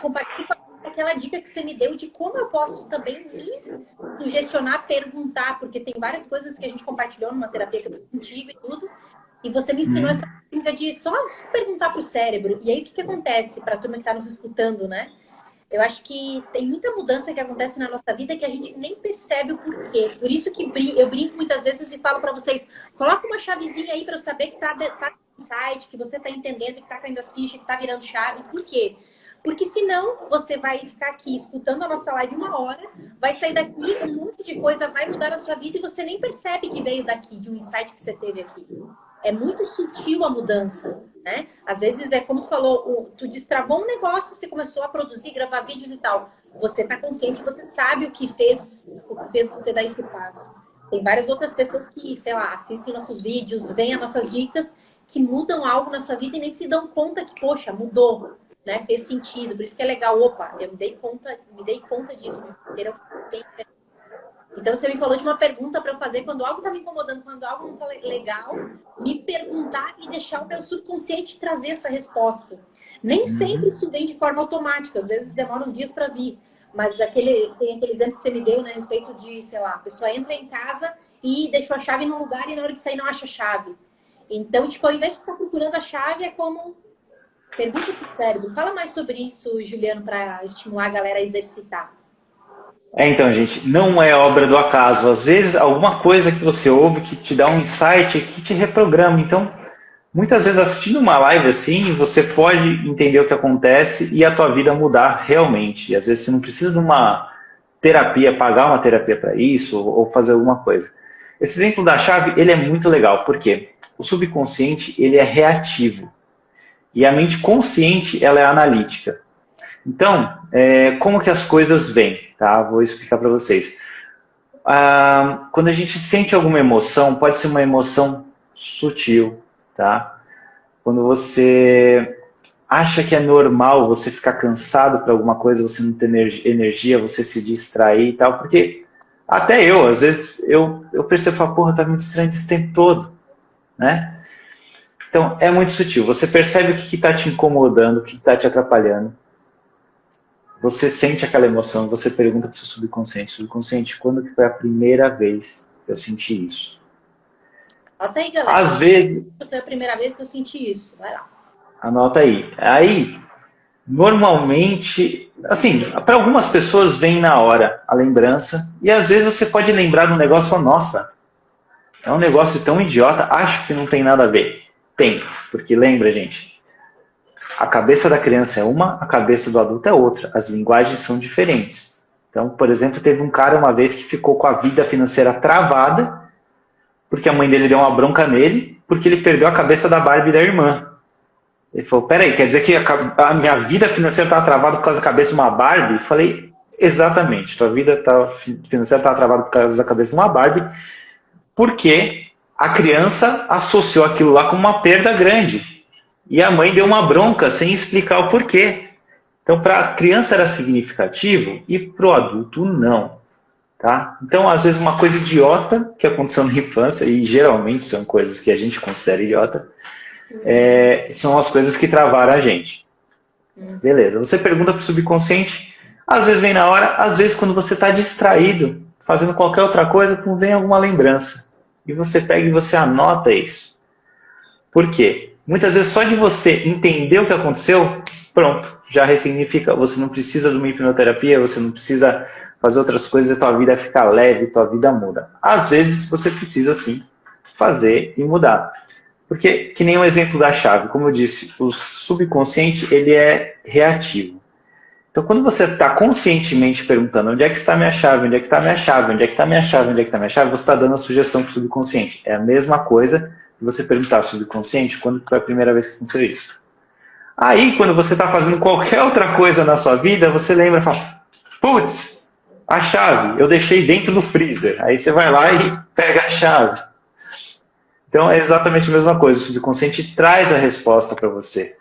compartilhar aquela dica que você me deu de como eu posso também me sugestionar, perguntar, porque tem várias coisas que a gente compartilhou numa terapia que eu fiz contigo e tudo, e você me ensinou essa técnica de só perguntar pro cérebro. E aí, o que acontece para a turma que está nos escutando, né? Eu acho que tem muita mudança que acontece na nossa vida que a gente nem percebe o porquê. Por isso que eu brinco muitas vezes e falo para vocês, coloca uma chavezinha aí para eu saber que tá no site, que você tá entendendo, que tá caindo as fichas, que tá virando chave. Por quê? Porque senão você vai ficar aqui escutando a nossa live 1 hora, vai sair daqui, um monte de coisa vai mudar na sua vida e você nem percebe que veio daqui, de um insight que você teve aqui. É muito sutil a mudança, né? Às vezes é como tu falou, tu destravou um negócio, você começou a produzir, gravar vídeos e tal. Você tá consciente, você sabe o que fez você dar esse passo. Tem várias outras pessoas que, sei lá, assistem nossos vídeos, veem as nossas dicas, que mudam algo na sua vida e nem se dão conta que, poxa, mudou, né? Fez sentido. Por isso que é legal. Opa, eu me dei conta disso. Então, você me falou de uma pergunta para eu fazer quando algo está me incomodando, quando algo não está legal, me perguntar e deixar o meu subconsciente trazer essa resposta. Nem sempre isso vem de forma automática, às vezes demora uns dias para vir. Mas tem aquele exemplo que você me deu, né, a respeito de, sei lá, a pessoa entra em casa e deixou a chave num lugar e na hora de sair não acha a chave. Então, tipo, ao invés de ficar procurando a chave, é como... Pergunta pro cérebro. Fala mais sobre isso, Juliano, para estimular a galera a exercitar. Então, gente, não é obra do acaso. Às vezes, alguma coisa que você ouve que te dá um insight, que te reprograma. Então, muitas vezes assistindo uma live assim, você pode entender o que acontece e a tua vida mudar realmente. E às vezes você não precisa de uma terapia, pagar uma terapia para isso ou fazer alguma coisa. Esse exemplo da chave, ele é muito legal. Por quê? O subconsciente, ele é reativo. E a mente consciente, ela é analítica. Então, como que as coisas vêm? Tá? Vou explicar para vocês. Quando a gente sente alguma emoção, pode ser uma emoção sutil, tá? Quando você acha que é normal você ficar cansado para alguma coisa, você não ter energia, você se distrair e tal, porque até eu, às vezes, eu percebo, falo, porra, tá me distraindo esse tempo todo, né? Então, é muito sutil. Você percebe o que está te incomodando, o que está te atrapalhando. Você sente aquela emoção, você pergunta para o seu subconsciente, quando que foi a primeira vez que eu senti isso? Anota aí, galera. Às vezes... Foi a primeira vez que eu senti isso. Vai lá. Anota aí. Aí, normalmente, assim, para algumas pessoas vem na hora a lembrança, e às vezes você pode lembrar de um negócio e falar, nossa, é um negócio tão idiota, acho que não tem nada a ver. Tem, porque lembra, gente, a cabeça da criança é uma, a cabeça do adulto é outra. As linguagens são diferentes. Então, por exemplo, teve um cara uma vez que ficou com a vida financeira travada, porque a mãe dele deu uma bronca nele, porque ele perdeu a cabeça da Barbie da irmã. Ele falou, peraí, quer dizer que a minha vida financeira estava travada por causa da cabeça de uma Barbie? Eu falei, exatamente, tua vida financeira estava travada por causa da cabeça de uma Barbie, porque a criança associou aquilo lá com uma perda grande. E a mãe deu uma bronca sem explicar o porquê. Então, para a criança era significativo e para o adulto não. Tá? Então, às vezes, uma coisa idiota que aconteceu na infância, e geralmente são coisas que a gente considera idiota, são as coisas que travaram a gente. Beleza, você pergunta para o subconsciente, às vezes vem na hora, às vezes quando você está distraído, fazendo qualquer outra coisa, vem alguma lembrança. E você pega e você anota isso. Por quê? Muitas vezes só de você entender o que aconteceu, pronto, já ressignifica. Você não precisa de uma hipnoterapia, você não precisa fazer outras coisas, a tua vida fica leve, tua vida muda. Às vezes você precisa sim fazer e mudar. Porque, que nem o exemplo da chave, como eu disse, o subconsciente ele é reativo. Então, quando você está conscientemente perguntando onde é que está minha chave, onde é que está minha chave, onde é que está minha chave, onde é que está minha chave, você está dando a sugestão para o subconsciente. É a mesma coisa que você perguntar ao subconsciente quando foi a primeira vez que aconteceu isso. Aí, quando você está fazendo qualquer outra coisa na sua vida, você lembra e fala, putz, a chave, eu deixei dentro do freezer. Aí você vai lá e pega a chave. Então, é exatamente a mesma coisa. O subconsciente traz a resposta para você.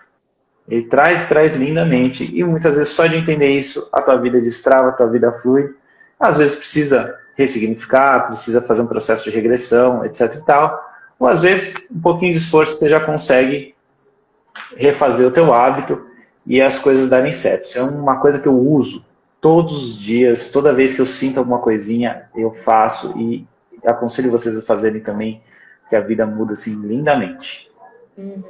Ele traz lindamente. E muitas vezes, só de entender isso, a tua vida destrava, a tua vida flui. Às vezes precisa ressignificar, precisa fazer um processo de regressão, etc e tal. Ou às vezes, um pouquinho de esforço, você já consegue refazer o teu hábito e as coisas darem certo. Isso é uma coisa que eu uso todos os dias. Toda vez que eu sinto alguma coisinha, eu faço. E aconselho vocês a fazerem também, que a vida muda assim lindamente. Uhum.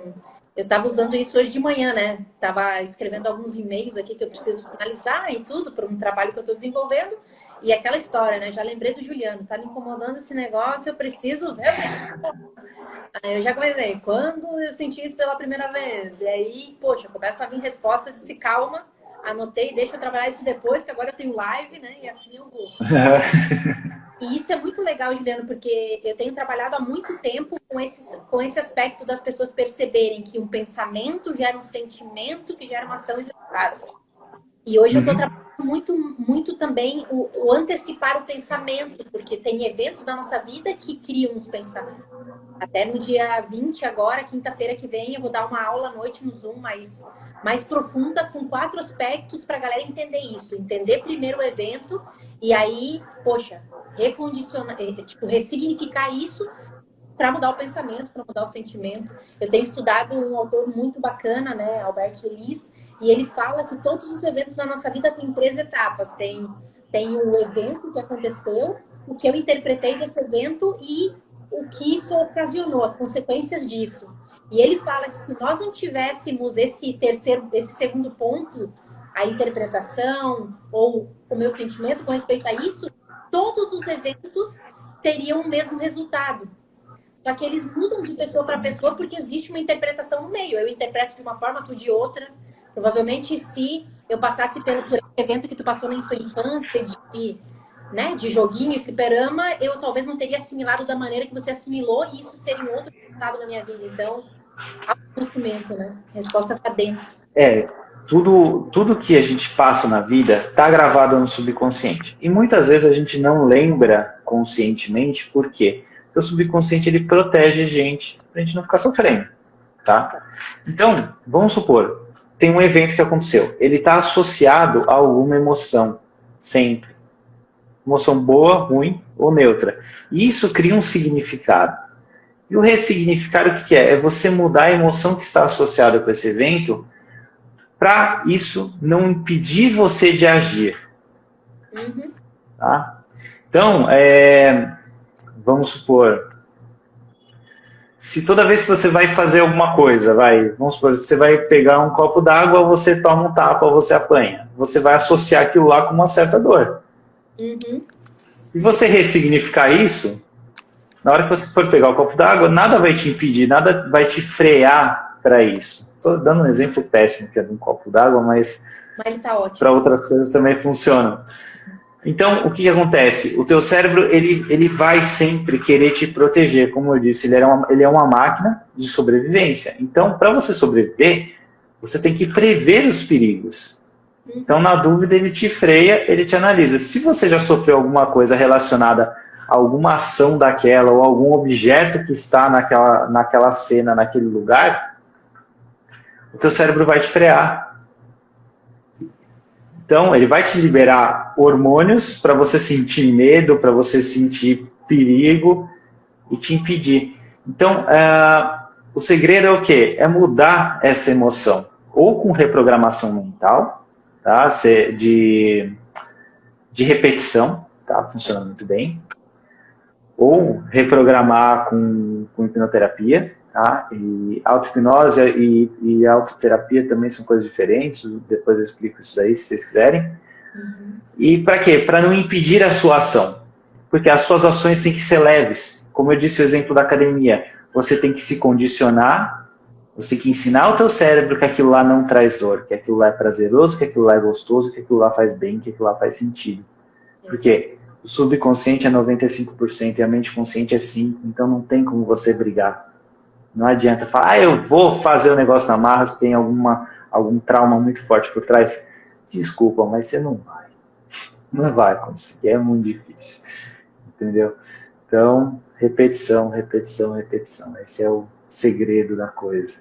Eu estava usando isso hoje de manhã, né? Tava escrevendo alguns e-mails aqui que eu preciso finalizar e tudo para um trabalho que eu estou desenvolvendo. E aquela história, né? Já lembrei do Juliano, tá me incomodando esse negócio, eu preciso realmente. Aí eu já comecei, quando eu senti isso pela primeira vez? E aí, poxa, começa a vir resposta, eu disse, calma, anotei, deixa eu trabalhar isso depois, que agora eu tenho live, né? E assim eu vou. E isso é muito legal, Juliano, porque eu tenho trabalhado há muito tempo com esse aspecto das pessoas perceberem que um pensamento gera um sentimento, que gera uma ação e resultado. E hoje eu estou trabalhando muito também o antecipar o pensamento, porque tem eventos da nossa vida que criam os pensamentos. Até no dia 20 agora, quinta-feira que vem, eu vou dar uma aula à noite no Zoom mais profunda, com 4 aspectos para a galera entender isso. Entender primeiro o evento e aí, poxa, recondicionar, tipo, ressignificar isso para mudar o pensamento, para mudar o sentimento. Eu tenho estudado um autor muito bacana, né, Albert Ellis, e ele fala que todos os eventos da nossa vida têm 3 etapas. Tem o evento que aconteceu, o que eu interpretei desse evento e o que isso ocasionou, as consequências disso. E ele fala que se nós não tivéssemos esse segundo ponto, a interpretação ou o meu sentimento com respeito a isso, todos os eventos teriam o mesmo resultado. Só que eles mudam de pessoa para pessoa porque existe uma interpretação no meio. Eu interpreto de uma forma, tu de outra. Provavelmente, se eu passasse por esse evento que tu passou na tua infância, de joguinho e fliperama, eu talvez não teria assimilado da maneira que você assimilou e isso seria um outro resultado na minha vida. Então, autoconhecimento, né? A resposta está dentro. Tudo que a gente passa na vida está gravado no subconsciente. E muitas vezes a gente não lembra conscientemente, por quê? Porque o subconsciente ele protege a gente para a gente não ficar sofrendo, tá? Então, vamos supor, tem um evento que aconteceu. Ele está associado a alguma emoção, sempre. Emoção boa, ruim ou neutra. E isso cria um significado. E o ressignificar o que é? É você mudar a emoção que está associada com esse evento para isso não impedir você de agir. Tá? Então, vamos supor, se toda vez que você vai fazer alguma coisa, vamos supor, você vai pegar um copo d'água, você toma um tapa, ou você apanha. Você vai associar aquilo lá com uma certa dor. Se você ressignificar isso, na hora que você for pegar o copo d'água, nada vai te impedir, nada vai te frear para isso. Estou dando um exemplo péssimo, que é de um copo d'água, mas tá para outras coisas também funcionam. Então, o que acontece? O teu cérebro, ele vai sempre querer te proteger. Como eu disse, ele é uma máquina de sobrevivência. Então, para você sobreviver, você tem que prever os perigos. Então, na dúvida, ele te freia, ele te analisa. Se você já sofreu alguma coisa relacionada a alguma ação daquela, ou algum objeto que está naquela cena, naquele lugar, o teu cérebro vai te frear. Então, ele vai te liberar hormônios para você sentir medo, para você sentir perigo e te impedir. Então, o segredo é o quê? É mudar essa emoção. Ou com reprogramação mental, tá? de repetição, tá? Funciona muito bem. Ou reprogramar com hipnoterapia. Tá? E auto-hipnose e autoterapia também são coisas diferentes. Depois eu explico isso aí, se vocês quiserem. E para quê? Para não impedir a sua ação. Porque as suas ações têm que ser leves. Como eu disse o exemplo da academia, você tem que se condicionar, você tem que ensinar o teu cérebro que aquilo lá não traz dor, que aquilo lá é prazeroso, que aquilo lá é gostoso, que aquilo lá faz bem, que aquilo lá faz sentido. Por quê? O subconsciente é 95% e a mente consciente é 5%, então não tem como você brigar. Não adianta falar, eu vou fazer o negócio na marra se tem algum trauma muito forte por trás. Desculpa, mas você não vai. Não vai conseguir, é muito difícil. Entendeu? Então, repetição, repetição, repetição. Esse é o segredo da coisa.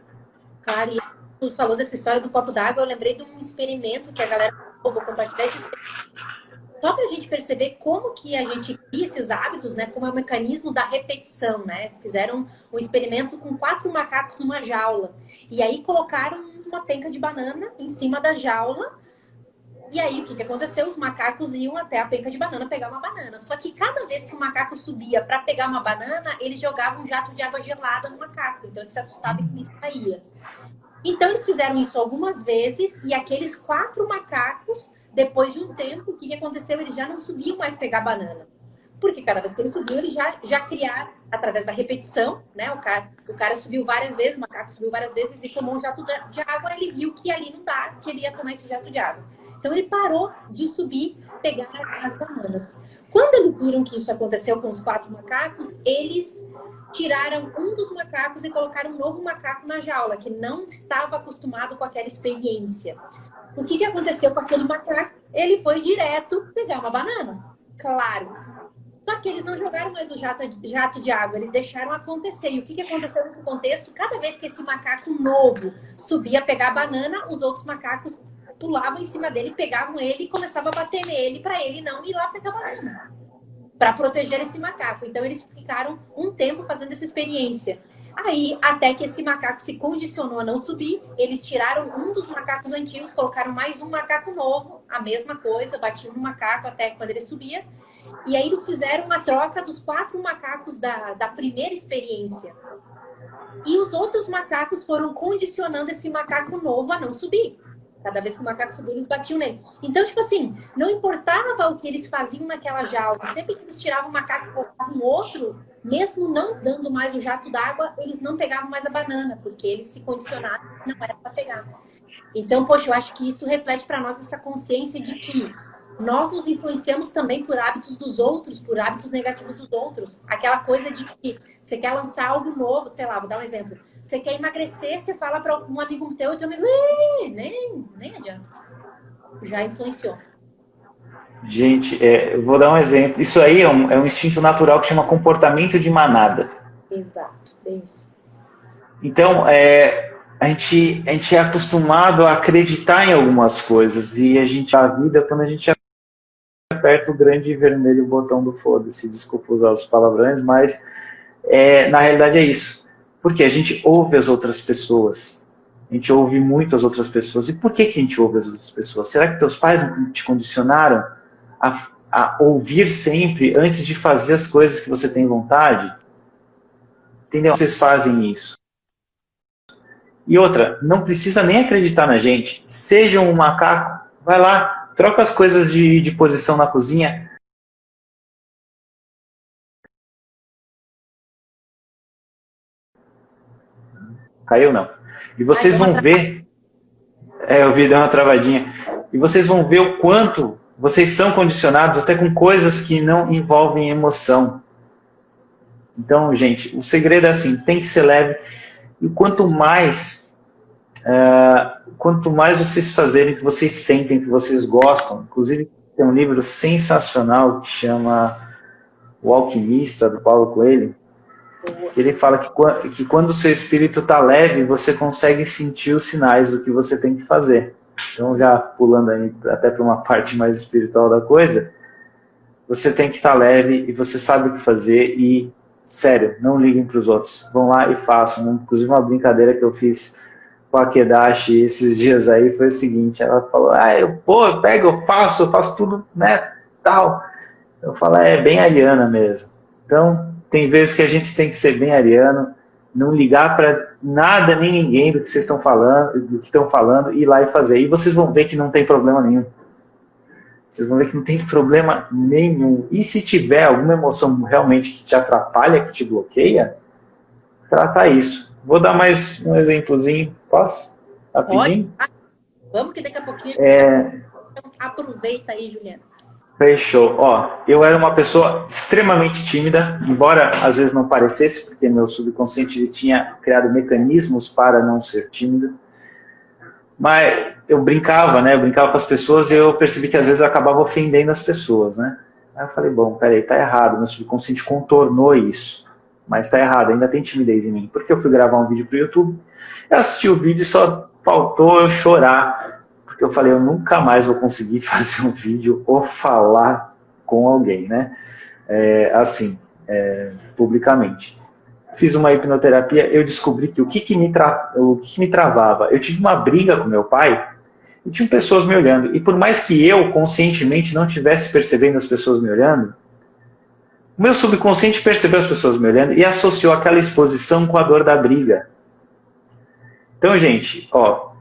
Claro, e tu falou dessa história do copo d'água, eu lembrei de um experimento que a galera... Vou compartilhar esse experimento. Só para a gente perceber como que a gente cria esses hábitos, né? Como é o mecanismo da repetição, né? Fizeram um experimento com 4 macacos numa jaula. E aí colocaram uma penca de banana em cima da jaula. E aí, o que aconteceu? Os macacos iam até a penca de banana pegar uma banana. Só que cada vez que o macaco subia para pegar uma banana, ele jogava um jato de água gelada no macaco. Então ele se assustava e saía. Então, eles fizeram isso algumas vezes e aqueles 4 macacos, depois de um tempo, o que aconteceu? Eles já não subiam mais pegar banana. Porque cada vez que eles subiam, eles já criaram, através da repetição, né? O cara subiu várias vezes, o macaco subiu várias vezes e tomou um jato de água, ele viu que ali não dá, que ele ia tomar esse jato de água. Então, ele parou de subir, pegar as bananas. Quando eles viram que isso aconteceu com os 4 macacos, eles tiraram um dos macacos e colocaram um novo macaco na jaula, que não estava acostumado com aquela experiência. O que aconteceu com aquele macaco? Ele foi direto pegar uma banana. Claro. Só que eles não jogaram mais o jato de água, eles deixaram acontecer. E o que aconteceu nesse contexto? Cada vez que esse macaco novo subia a pegar a banana, os outros macacos pulavam em cima dele, pegavam ele e começavam a bater nele para ele não ir lá pegar a banana, para proteger esse macaco. Então, eles ficaram um tempo fazendo essa experiência. Aí, até que esse macaco se condicionou a não subir, eles tiraram um dos macacos antigos, colocaram mais um macaco novo, a mesma coisa, batiam no macaco até quando ele subia. E aí, eles fizeram uma troca dos 4 macacos da primeira experiência. E os outros macacos foram condicionando esse macaco novo a não subir. Cada vez que o macaco subia, eles batiam nele. Então, tipo assim, não importava o que eles faziam naquela jaula. Sempre que eles tiravam o macaco e colocavam um outro, mesmo não dando mais o jato d'água, eles não pegavam mais a banana, porque eles se condicionaram, não era para pegar. Então, poxa, eu acho que isso reflete para nós essa consciência de que nós nos influenciamos também por hábitos dos outros, por hábitos negativos dos outros. Aquela coisa de que você quer lançar algo novo, sei lá, vou dar um exemplo. Você quer emagrecer, você fala para um amigo teu e teu amigo, nem adianta. Já influenciou. Gente, eu vou dar um exemplo. Isso aí é um instinto natural que chama comportamento de manada. Exato, é isso. Então, a gente é acostumado a acreditar em algumas coisas e a gente a vida quando a gente aperta o grande e vermelho botão do foda-se, desculpa usar os palavrões, mas na realidade é isso. Porque a gente ouve as outras pessoas, a gente ouve muito as outras pessoas. E por que a gente ouve as outras pessoas? Será que teus pais não te condicionaram a ouvir sempre antes de fazer as coisas que você tem vontade? Entendeu? Vocês fazem isso. E outra, não precisa nem acreditar na gente. Seja um macaco, vai lá, troca as coisas de posição na cozinha. Caiu não. E vocês vão ver... eu vi, deu uma travadinha. E vocês vão ver o quanto vocês são condicionados até com coisas que não envolvem emoção. Então, gente, o segredo é assim, tem que ser leve. E quanto mais vocês fazerem, que vocês sentem, que vocês gostam. Inclusive, tem um livro sensacional que chama O Alquimista, do Paulo Coelho. Ele fala que quando o seu espírito está leve, você consegue sentir os sinais do que você tem que fazer. Então, já pulando aí até para uma parte mais espiritual da coisa, você tem que estar leve e você sabe o que fazer e, sério, não liguem para os outros. Vão lá e façam. Inclusive, uma brincadeira que eu fiz com a Kedashi esses dias aí foi o seguinte, ela falou, eu pego, eu faço tudo, né, tal. Eu falo, é bem ariana mesmo. Então, tem vezes que a gente tem que ser bem ariano, não ligar para nada nem ninguém do que vocês estão falando, do que estão falando, ir lá e fazer. E vocês vão ver que não tem problema nenhum. Vocês vão ver que não tem problema nenhum. E se tiver alguma emoção realmente que te atrapalha, que te bloqueia, tratar isso. Vou dar mais um exemplozinho. Posso? Rapidinho? Pode? Vamos que daqui a pouquinho aproveita aí, Juliana. Fechou. Eu era uma pessoa extremamente tímida, embora às vezes não parecesse, porque meu subconsciente tinha criado mecanismos para não ser tímido. Mas eu brincava, né? Eu brincava com as pessoas e eu percebi que às vezes eu acabava ofendendo as pessoas, né? Aí eu falei, bom, peraí, tá errado. Meu subconsciente contornou isso. Mas tá errado, ainda tem timidez em mim. Porque eu fui gravar um vídeo pro YouTube, eu assisti o vídeo e só faltou eu chorar. Porque eu falei, eu nunca mais vou conseguir fazer um vídeo ou falar com alguém, né? Publicamente. Fiz uma hipnoterapia, eu descobri que o que me travava? Eu tive uma briga com meu pai e tinham pessoas me olhando. E por mais que eu, conscientemente, não estivesse percebendo as pessoas me olhando, o meu subconsciente percebeu as pessoas me olhando e associou aquela exposição com a dor da briga. Então, gente, ó,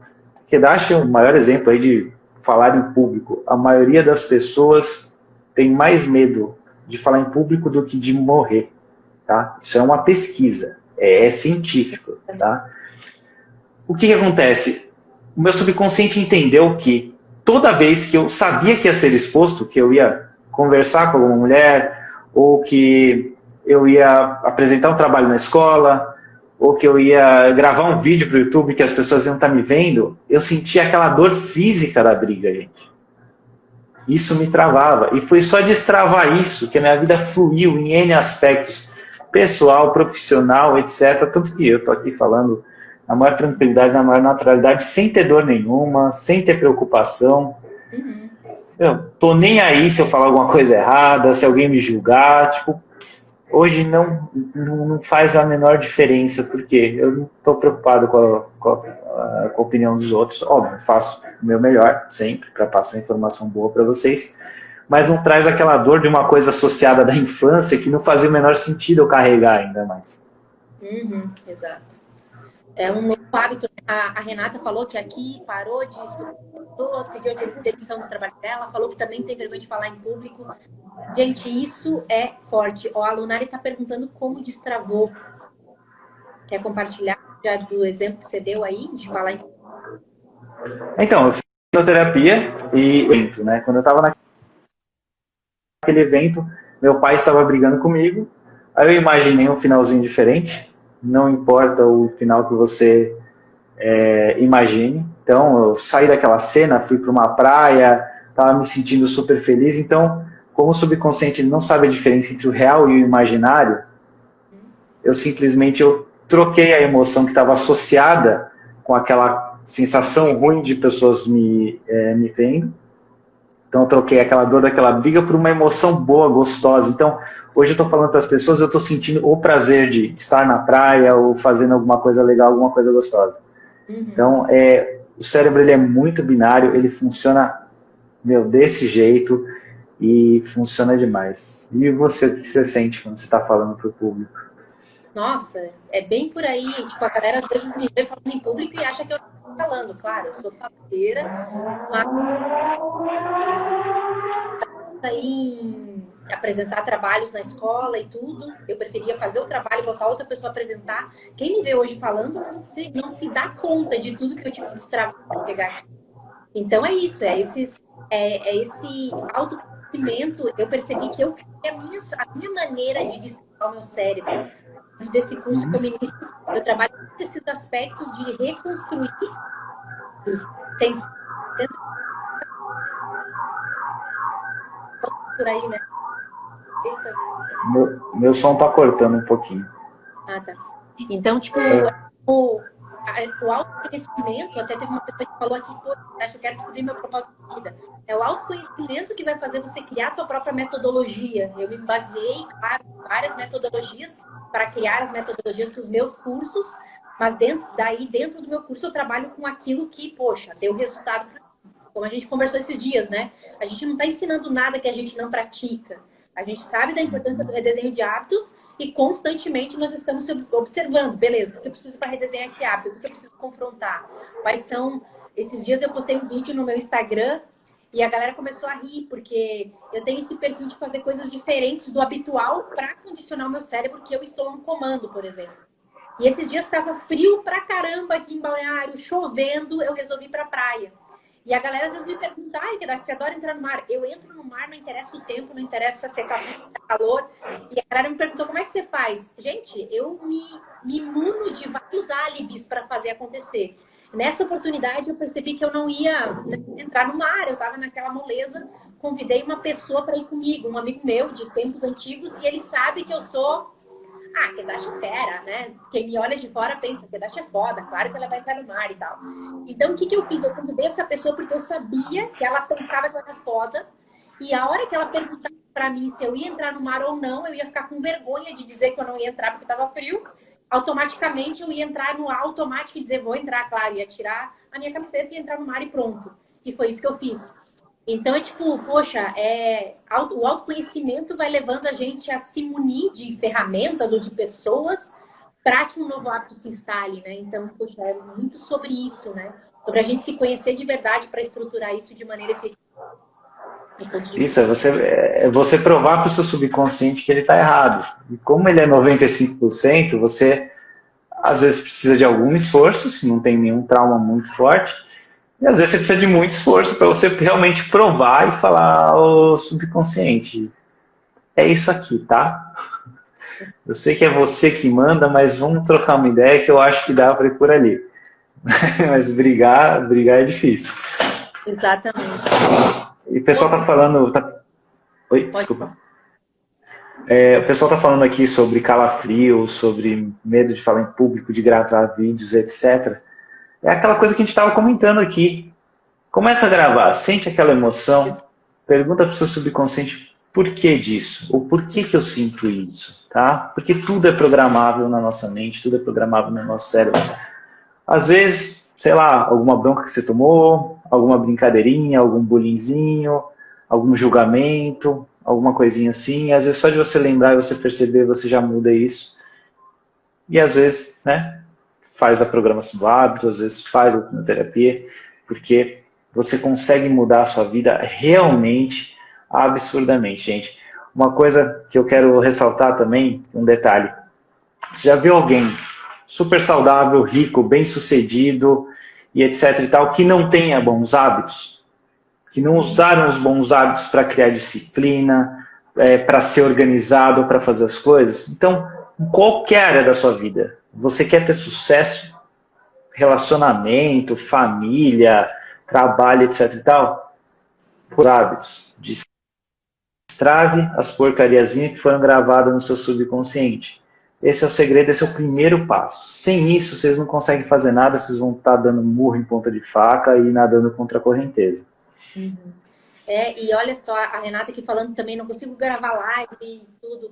Kedashi é o maior exemplo aí de falar em público. A maioria das pessoas tem mais medo de falar em público do que de morrer, tá? Isso é uma pesquisa, é científico, tá? O que acontece? O meu subconsciente entendeu que toda vez que eu sabia que ia ser exposto, que eu ia conversar com alguma mulher, ou que eu ia apresentar um trabalho na escola, ou que eu ia gravar um vídeo para o YouTube que as pessoas iam estar me vendo, eu sentia aquela dor física da briga, gente. Isso me travava. E foi só destravar isso que a minha vida fluiu em N aspectos, pessoal, profissional, etc. Tanto que eu estou aqui falando na maior tranquilidade, na maior naturalidade, sem ter dor nenhuma, sem ter preocupação. Uhum. Eu tô nem aí se eu falar alguma coisa errada, se alguém me julgar, tipo, hoje não faz a menor diferença, porque eu não estou preocupado com a opinião dos outros. Óbvio, faço o meu melhor sempre para passar informação boa para vocês, mas não traz aquela dor de uma coisa associada da infância que não fazia o menor sentido eu carregar ainda mais. Uhum, exato. É um novo hábito. A Renata falou que aqui parou de escutar pessoas, pediu a demissão do trabalho dela, falou que também tem vergonha de falar em público. Gente, isso é forte. Ó, a Lunari está perguntando como destravou. Quer compartilhar já do exemplo que você deu aí, de falar em público? Então, eu fiz terapia e evento, né? Quando eu estava naquele evento, meu pai estava brigando comigo, aí eu imaginei um finalzinho diferente, não importa o final que você imagine. Então, eu saí daquela cena, fui para uma praia, estava me sentindo super feliz. Então, como o subconsciente não sabe a diferença entre o real e o imaginário, eu troquei a emoção que estava associada com aquela sensação ruim de pessoas me vendo. Então, eu troquei aquela dor daquela briga por uma emoção boa, gostosa. Então, hoje eu estou falando para as pessoas, eu estou sentindo o prazer de estar na praia ou fazendo alguma coisa legal, alguma coisa gostosa. Uhum. Então, o cérebro ele é muito binário, ele funciona, desse jeito e funciona demais. E você, o que você sente quando você está falando para o público? Nossa, é bem por aí. Tipo, a galera às vezes me vê falando em público e acha que eu estou falando. Claro, eu sou faladeira, mas em apresentar trabalhos na escola e tudo, eu preferia fazer o trabalho e botar outra pessoa apresentar. Quem me vê hoje falando não se dá conta de tudo que eu tive que destravar para chegar aqui. Então é isso, esse autoconhecimento. Eu percebi que eu criei a minha maneira de destravar o meu cérebro. Desse curso que eu ministro, eu trabalho com esses aspectos de reconstruir os pensamentos por aí, né? Meu som tá cortando um pouquinho. Ah, tá. Então, tipo, o autoconhecimento, até teve uma pessoa que falou aqui, pô, acho que eu quero descobrir meu propósito de vida. É o autoconhecimento que vai fazer você criar a tua própria metodologia. Eu me baseei, claro, em várias metodologias para criar as metodologias dos meus cursos, mas dentro do meu curso eu trabalho com aquilo que, poxa, deu resultado pra mim. Como a gente conversou esses dias, né? A gente não está ensinando nada que a gente não pratica. A gente sabe da importância do redesenho de hábitos e constantemente nós estamos observando, beleza, o que eu preciso para redesenhar esse hábito, o que eu preciso confrontar, quais são... Esses dias eu postei um vídeo no meu Instagram e a galera começou a rir, porque eu tenho esse perfil de fazer coisas diferentes do habitual para condicionar o meu cérebro que eu estou no comando, por exemplo. E esses dias estava frio pra caramba aqui em Balneário, chovendo, eu resolvi ir pra praia. E a galera às vezes me pergunta, ai, Kedashi, você adora entrar no mar? Eu entro no mar, não interessa o tempo, não interessa se tá calor. E a galera me perguntou, como é que você faz? Gente, eu me imuno de vários álibis para fazer acontecer. Nessa oportunidade, eu percebi que eu não ia entrar no mar, eu estava naquela moleza. Convidei uma pessoa para ir comigo, um amigo meu de tempos antigos, e ele sabe que eu sou... Ah, Kedashi é fera, né? Quem me olha de fora pensa, Kedashi é foda, claro que ela vai entrar no mar e tal. Então, o que eu fiz? Eu convidei essa pessoa porque eu sabia que ela pensava que ela era foda. E a hora que ela perguntava pra mim se eu ia entrar no mar ou não, eu ia ficar com vergonha de dizer que eu não ia entrar porque tava frio. Automaticamente, eu ia entrar no automático e dizer, vou entrar, claro. Ia tirar a minha camiseta e entrar no mar e pronto. E foi isso que eu fiz. Então, é tipo, poxa, o autoconhecimento vai levando a gente a se munir de ferramentas ou de pessoas para que um novo hábito se instale, né? Então, poxa, é muito sobre isso, né? Sobre a gente se conhecer de verdade para estruturar isso de maneira efetiva. Isso, é você provar para o seu subconsciente que ele está errado. E como ele é 95%, você às vezes precisa de algum esforço, se não tem nenhum trauma muito forte, e às vezes você precisa de muito esforço para você realmente provar e falar ao subconsciente, é isso aqui, tá? Eu sei que é você que manda, mas vamos trocar uma ideia que eu acho que dá para ir por ali. Mas brigar é difícil. Exatamente. E o pessoal tá falando... Oi, desculpa. O pessoal tá falando aqui sobre calafrio, sobre medo de falar em público, de gravar vídeos, etc. É aquela coisa que a gente estava comentando aqui. Começa a gravar, sente aquela emoção, pergunta para o seu subconsciente por que disso, ou por que eu sinto isso, tá? Porque tudo é programável na nossa mente, tudo é programável no nosso cérebro. Às vezes, sei lá, alguma bronca que você tomou, alguma brincadeirinha, algum bullyingzinho, algum julgamento, alguma coisinha assim, às vezes só de você lembrar e você perceber, você já muda isso. E às vezes, né, faz a programação do hábito, às vezes faz a terapia, porque você consegue mudar a sua vida realmente, absurdamente, gente. Uma coisa que eu quero ressaltar também, um detalhe. Você já viu alguém super saudável, rico, bem-sucedido e etc e tal, que não tenha bons hábitos? Que não usaram os bons hábitos para criar disciplina, para ser organizado, para fazer as coisas? Então, em qualquer área da sua vida, você quer ter sucesso, relacionamento, família, trabalho, etc e tal, por hábitos. Destrave as porcariazinhas que foram gravadas no seu subconsciente. Esse é o segredo, esse é o primeiro passo. Sem isso, vocês não conseguem fazer nada, vocês vão estar dando murro em ponta de faca e nadando contra a correnteza. Uhum. E olha só, a Renata aqui falando também, não consigo gravar live e tudo.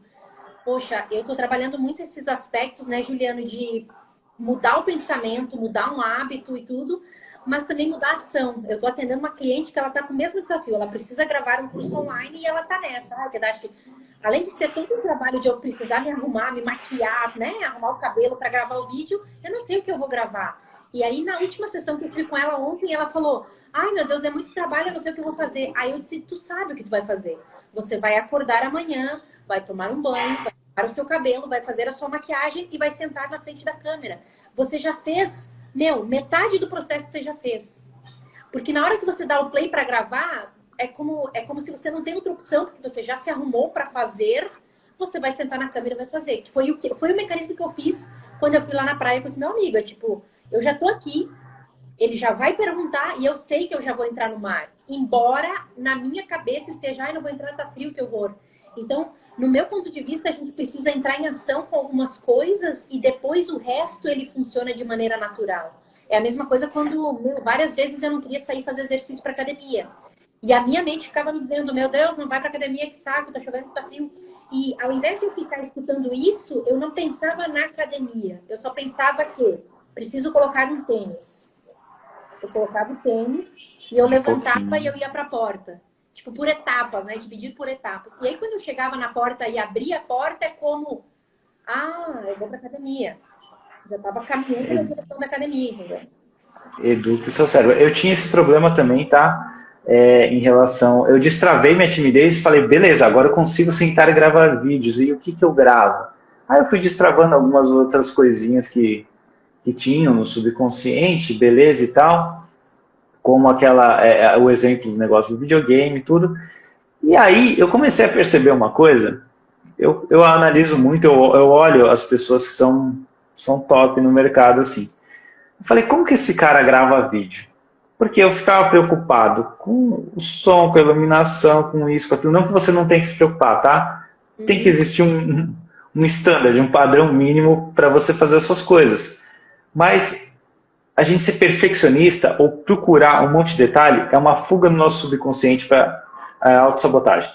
Poxa, eu tô trabalhando muito esses aspectos, né, Juliano, de mudar o pensamento, mudar um hábito e tudo, mas também mudar a ação. Eu tô atendendo uma cliente que ela tá com o mesmo desafio, ela precisa gravar um curso online e ela tá nessa. Além de ser todo um trabalho de eu precisar me arrumar, me maquiar, né, arrumar o cabelo para gravar o vídeo, eu não sei o que eu vou gravar. E aí, na última sessão que eu fui com ela ontem, ela falou: ai, meu Deus, é muito trabalho, eu não sei o que eu vou fazer. Aí eu disse: tu sabe o que tu vai fazer. Você vai acordar amanhã, vai tomar um banho, vai lavar o seu cabelo, vai fazer a sua maquiagem e vai sentar na frente da câmera. Você já fez, metade do processo você já fez. Porque na hora que você dá o play para gravar, é como se você não tem outra opção, porque você já se arrumou para fazer, você vai sentar na câmera e vai fazer. Foi o mecanismo que eu fiz quando eu fui lá na praia com esse meu amigo. É tipo, eu já tô aqui, ele já vai perguntar e eu sei que eu já vou entrar no mar. Embora na minha cabeça esteja, ai, não vou entrar, tá frio, que horror. Então, no meu ponto de vista, a gente precisa entrar em ação com algumas coisas e depois o resto ele funciona de maneira natural. É a mesma coisa quando várias vezes eu não queria sair fazer exercício para academia. E a minha mente ficava me dizendo: meu Deus, não vai pra academia, que saco, tá chovendo, tá frio. E ao invés de eu ficar escutando isso, eu não pensava na academia. Eu só pensava que preciso colocar um tênis. Eu colocava o tênis e eu levantava e eu ia pra porta. Tipo, por etapas, né? Dividir por etapas. E aí, quando eu chegava na porta e abria a porta, é como: ah, eu vou pra academia. Já tava caminhando na direção da academia, entendeu? Eduque o seu cérebro. Eu tinha esse problema também, tá? Em relação... Eu destravei minha timidez e falei: beleza, agora eu consigo sentar e gravar vídeos. E o que eu gravo? Aí eu fui destravando algumas outras coisinhas que tinham no subconsciente, beleza e tal, como o exemplo do negócio do videogame e tudo. E aí eu comecei a perceber uma coisa. Eu analiso muito, eu olho as pessoas que são top no mercado assim. Eu falei: como que esse cara grava vídeo? Porque eu ficava preocupado com o som, com a iluminação, com isso, com aquilo. Não que você não tem que se preocupar, tá? Tem que existir um standard, um padrão mínimo para você fazer as suas coisas. Mas a gente ser perfeccionista ou procurar um monte de detalhe é uma fuga no nosso subconsciente para a autossabotagem.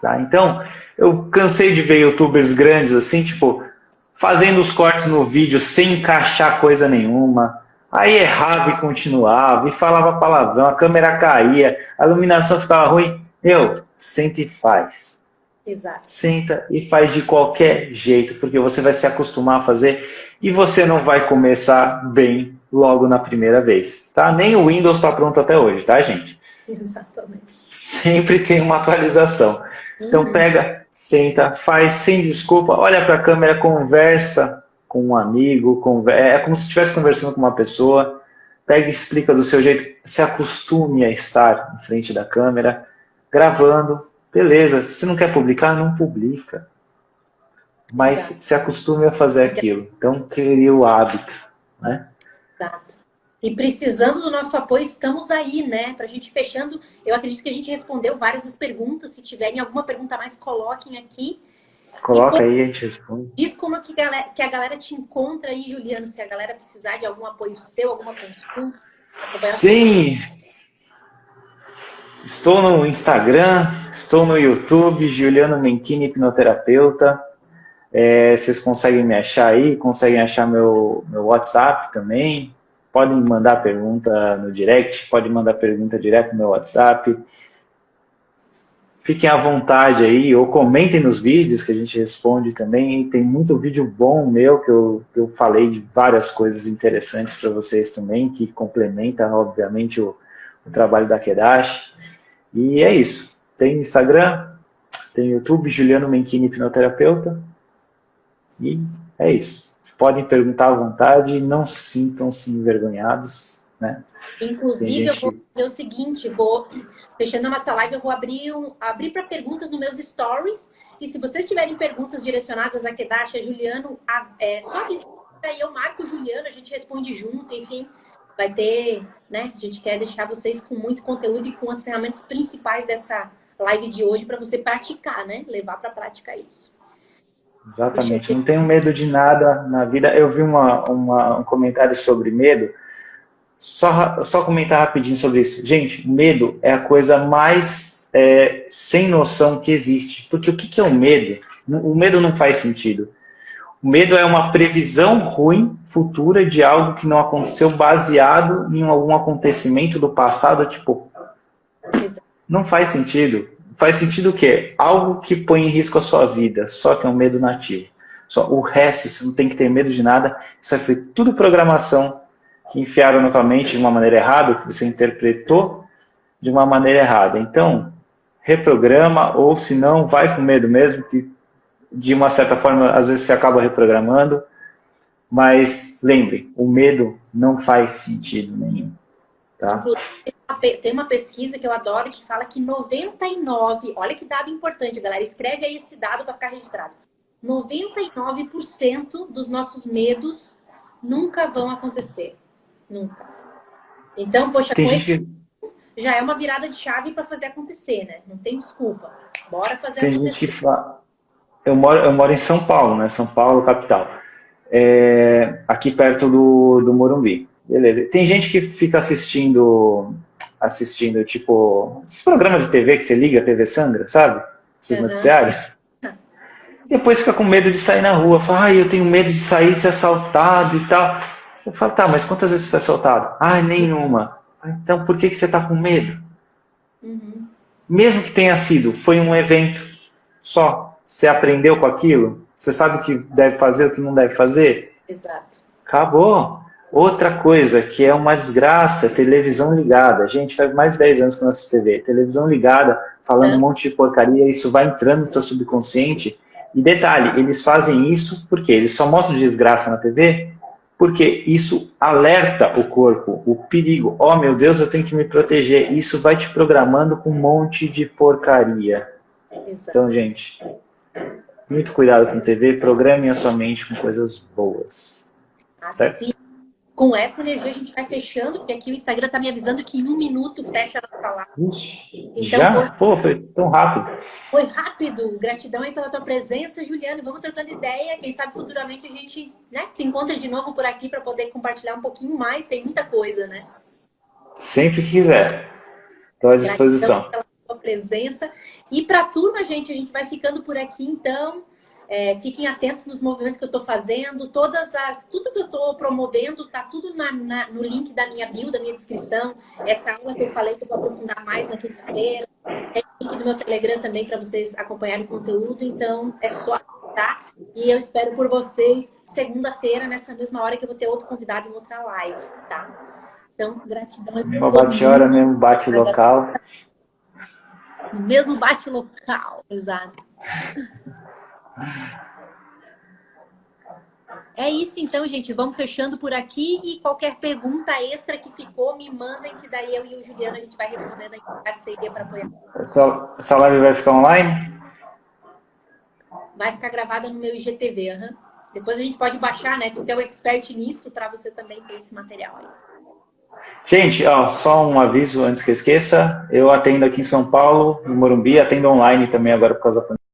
Tá? Então, eu cansei de ver youtubers grandes assim, tipo, fazendo os cortes no vídeo sem encaixar coisa nenhuma. Aí errava e continuava, e falava palavrão, a câmera caía, a iluminação ficava ruim. Senta e faz. Exato. Senta e faz de qualquer jeito, porque você vai se acostumar a fazer e você não vai começar bem logo na primeira vez, tá? Nem o Windows está pronto até hoje, tá, gente? Exatamente. Sempre tem uma atualização. Então Uhum. pega, senta, faz sem desculpa, olha para a câmera, conversa com um amigo, é como se estivesse conversando com uma pessoa, pega e explica do seu jeito, se acostume a estar em frente da câmera, gravando, beleza. Se não quer publicar, não publica. Mas Exato. se acostume a fazer aquilo. Então, cria o hábito, né? Exato. E precisando do nosso apoio, estamos aí, né? Para a gente fechando, eu acredito que a gente respondeu várias das perguntas. Se tiverem alguma pergunta a mais, coloquem aqui. E pô, Coloca aí, a gente responde. diz como que a galera te encontra aí, Juliano, se a galera precisar de algum apoio seu, alguma consulta. Sim, estou no Instagram, estou no YouTube, Juliano Menchini, hipnoterapeuta. Vocês conseguem me achar aí, conseguem achar meu WhatsApp também. Podem mandar pergunta no direct, pode mandar pergunta direto no meu WhatsApp. Fiquem à vontade aí, ou comentem nos vídeos que a gente responde também. Tem muito vídeo bom meu que eu falei de várias coisas interessantes para vocês também, que complementa, obviamente, o trabalho da Kedashi. E é isso. Tem Instagram, tem YouTube, Juliano Menchini, hipnoterapeuta. E é isso. Podem perguntar à vontade, não sintam-se envergonhados, né? Tem Inclusive, eu gente vou que... fazer o seguinte, fechando a nossa live, eu vou abrir para perguntas nos meus stories. E se vocês tiverem perguntas direcionadas a Kedashi, a Juliano, só que aí eu marco o Juliano, a gente responde junto, enfim, vai ter, né? A gente quer deixar vocês com muito conteúdo e com as ferramentas principais dessa live de hoje para você praticar, né? Levar para a prática isso. Deixa eu Exatamente, ver. não tenho medo de nada na vida. Eu vi um comentário sobre medo. Só comentar rapidinho sobre isso. Gente, medo é a coisa mais sem noção que existe. Porque o que é o medo? O medo não faz sentido. O medo é uma previsão ruim, futura, de algo que não aconteceu, baseado em algum acontecimento do passado, tipo, não faz sentido. Faz sentido o quê? Algo que põe em risco a sua vida, só que é um medo nativo. Só o resto, você não tem que ter medo de nada, isso foi tudo programação que enfiaram na tua mente de uma maneira errada, que você interpretou de uma maneira errada. Então, reprograma, ou se não, vai com medo mesmo, que de uma certa forma, às vezes você acaba reprogramando, mas lembre, o medo não faz sentido nenhum. Tá? Inclusive, tem uma pesquisa que eu adoro que fala que 99%, olha que dado importante, galera, escreve aí esse dado para ficar registrado. 99% dos nossos medos nunca vão acontecer. Nunca. Então, poxa, Tem com gente esse que, já é uma virada de chave para fazer acontecer, né? Não tem desculpa. Bora fazer tem gente que acontecer. fala... Eu moro em São Paulo, né? São Paulo, capital. Aqui perto do Morumbi. Beleza. Tem gente que fica assistindo, tipo, esses programas de TV que você liga, a TV Sangra, sabe? Esses noticiários. Depois fica com medo de sair na rua. Fala, eu tenho medo de sair e ser assaltado e tal. Eu falo, tá, mas quantas vezes você foi assaltado? Nenhuma. Então por que você tá com medo? Uhum. Mesmo que tenha sido, foi um evento só. Você aprendeu com aquilo? Você sabe o que deve fazer, o que não deve fazer? Exato. Acabou. Outra coisa que é uma desgraça, televisão ligada. Gente, faz mais de 10 anos que eu não assisto TV. Televisão ligada, falando um monte de porcaria, isso vai entrando no teu subconsciente. E detalhe, eles fazem isso porque eles só mostram desgraça na TV, porque isso alerta o corpo, o perigo. Oh, meu Deus, eu tenho que me proteger. Isso vai te programando com um monte de porcaria. Exato. Então, gente, muito cuidado com TV, programem a sua mente com coisas boas. Certo? Assim, com essa energia a gente vai fechando, porque aqui o Instagram tá me avisando que em 1 minuto fecha a nossa live. Ixi, Então, já? Pô, foi tão rápido. foi rápido. Gratidão aí pela tua presença, Juliano. Vamos trocando ideia. Quem sabe futuramente a gente, né, se encontra de novo por aqui para poder compartilhar um pouquinho mais. Tem muita coisa, né? Sempre que quiser. Estou à disposição. Gratidão pela tua presença. E para a turma, gente, a gente vai ficando por aqui, então. Fiquem atentos nos movimentos que eu estou fazendo, tudo que eu estou promovendo está tudo no link da minha bio, da minha descrição. Essa aula que eu falei que eu vou aprofundar mais na quinta-feira. Tem o link do meu Telegram também para vocês acompanharem o conteúdo. Então é só acessar. E eu espero por vocês segunda-feira, nessa mesma hora que eu vou ter outro convidado em outra live, tá? Então, gratidão. Mesmo bate-hora, mesmo bate-local. Mesmo bate-local, exato. É isso então, gente. Vamos fechando por aqui e qualquer pergunta extra que ficou, me mandem, que daí eu e o Juliano a gente vai respondendo em parceria para apoiar. Essa live vai ficar online? Vai ficar gravada no meu IGTV, uhum. Depois a gente pode baixar, né? Tu é o expert nisso para você também ter esse material aí. Gente, só um aviso antes que eu esqueça. Eu atendo aqui em São Paulo, no Morumbi, atendo online também agora por causa da pandemia.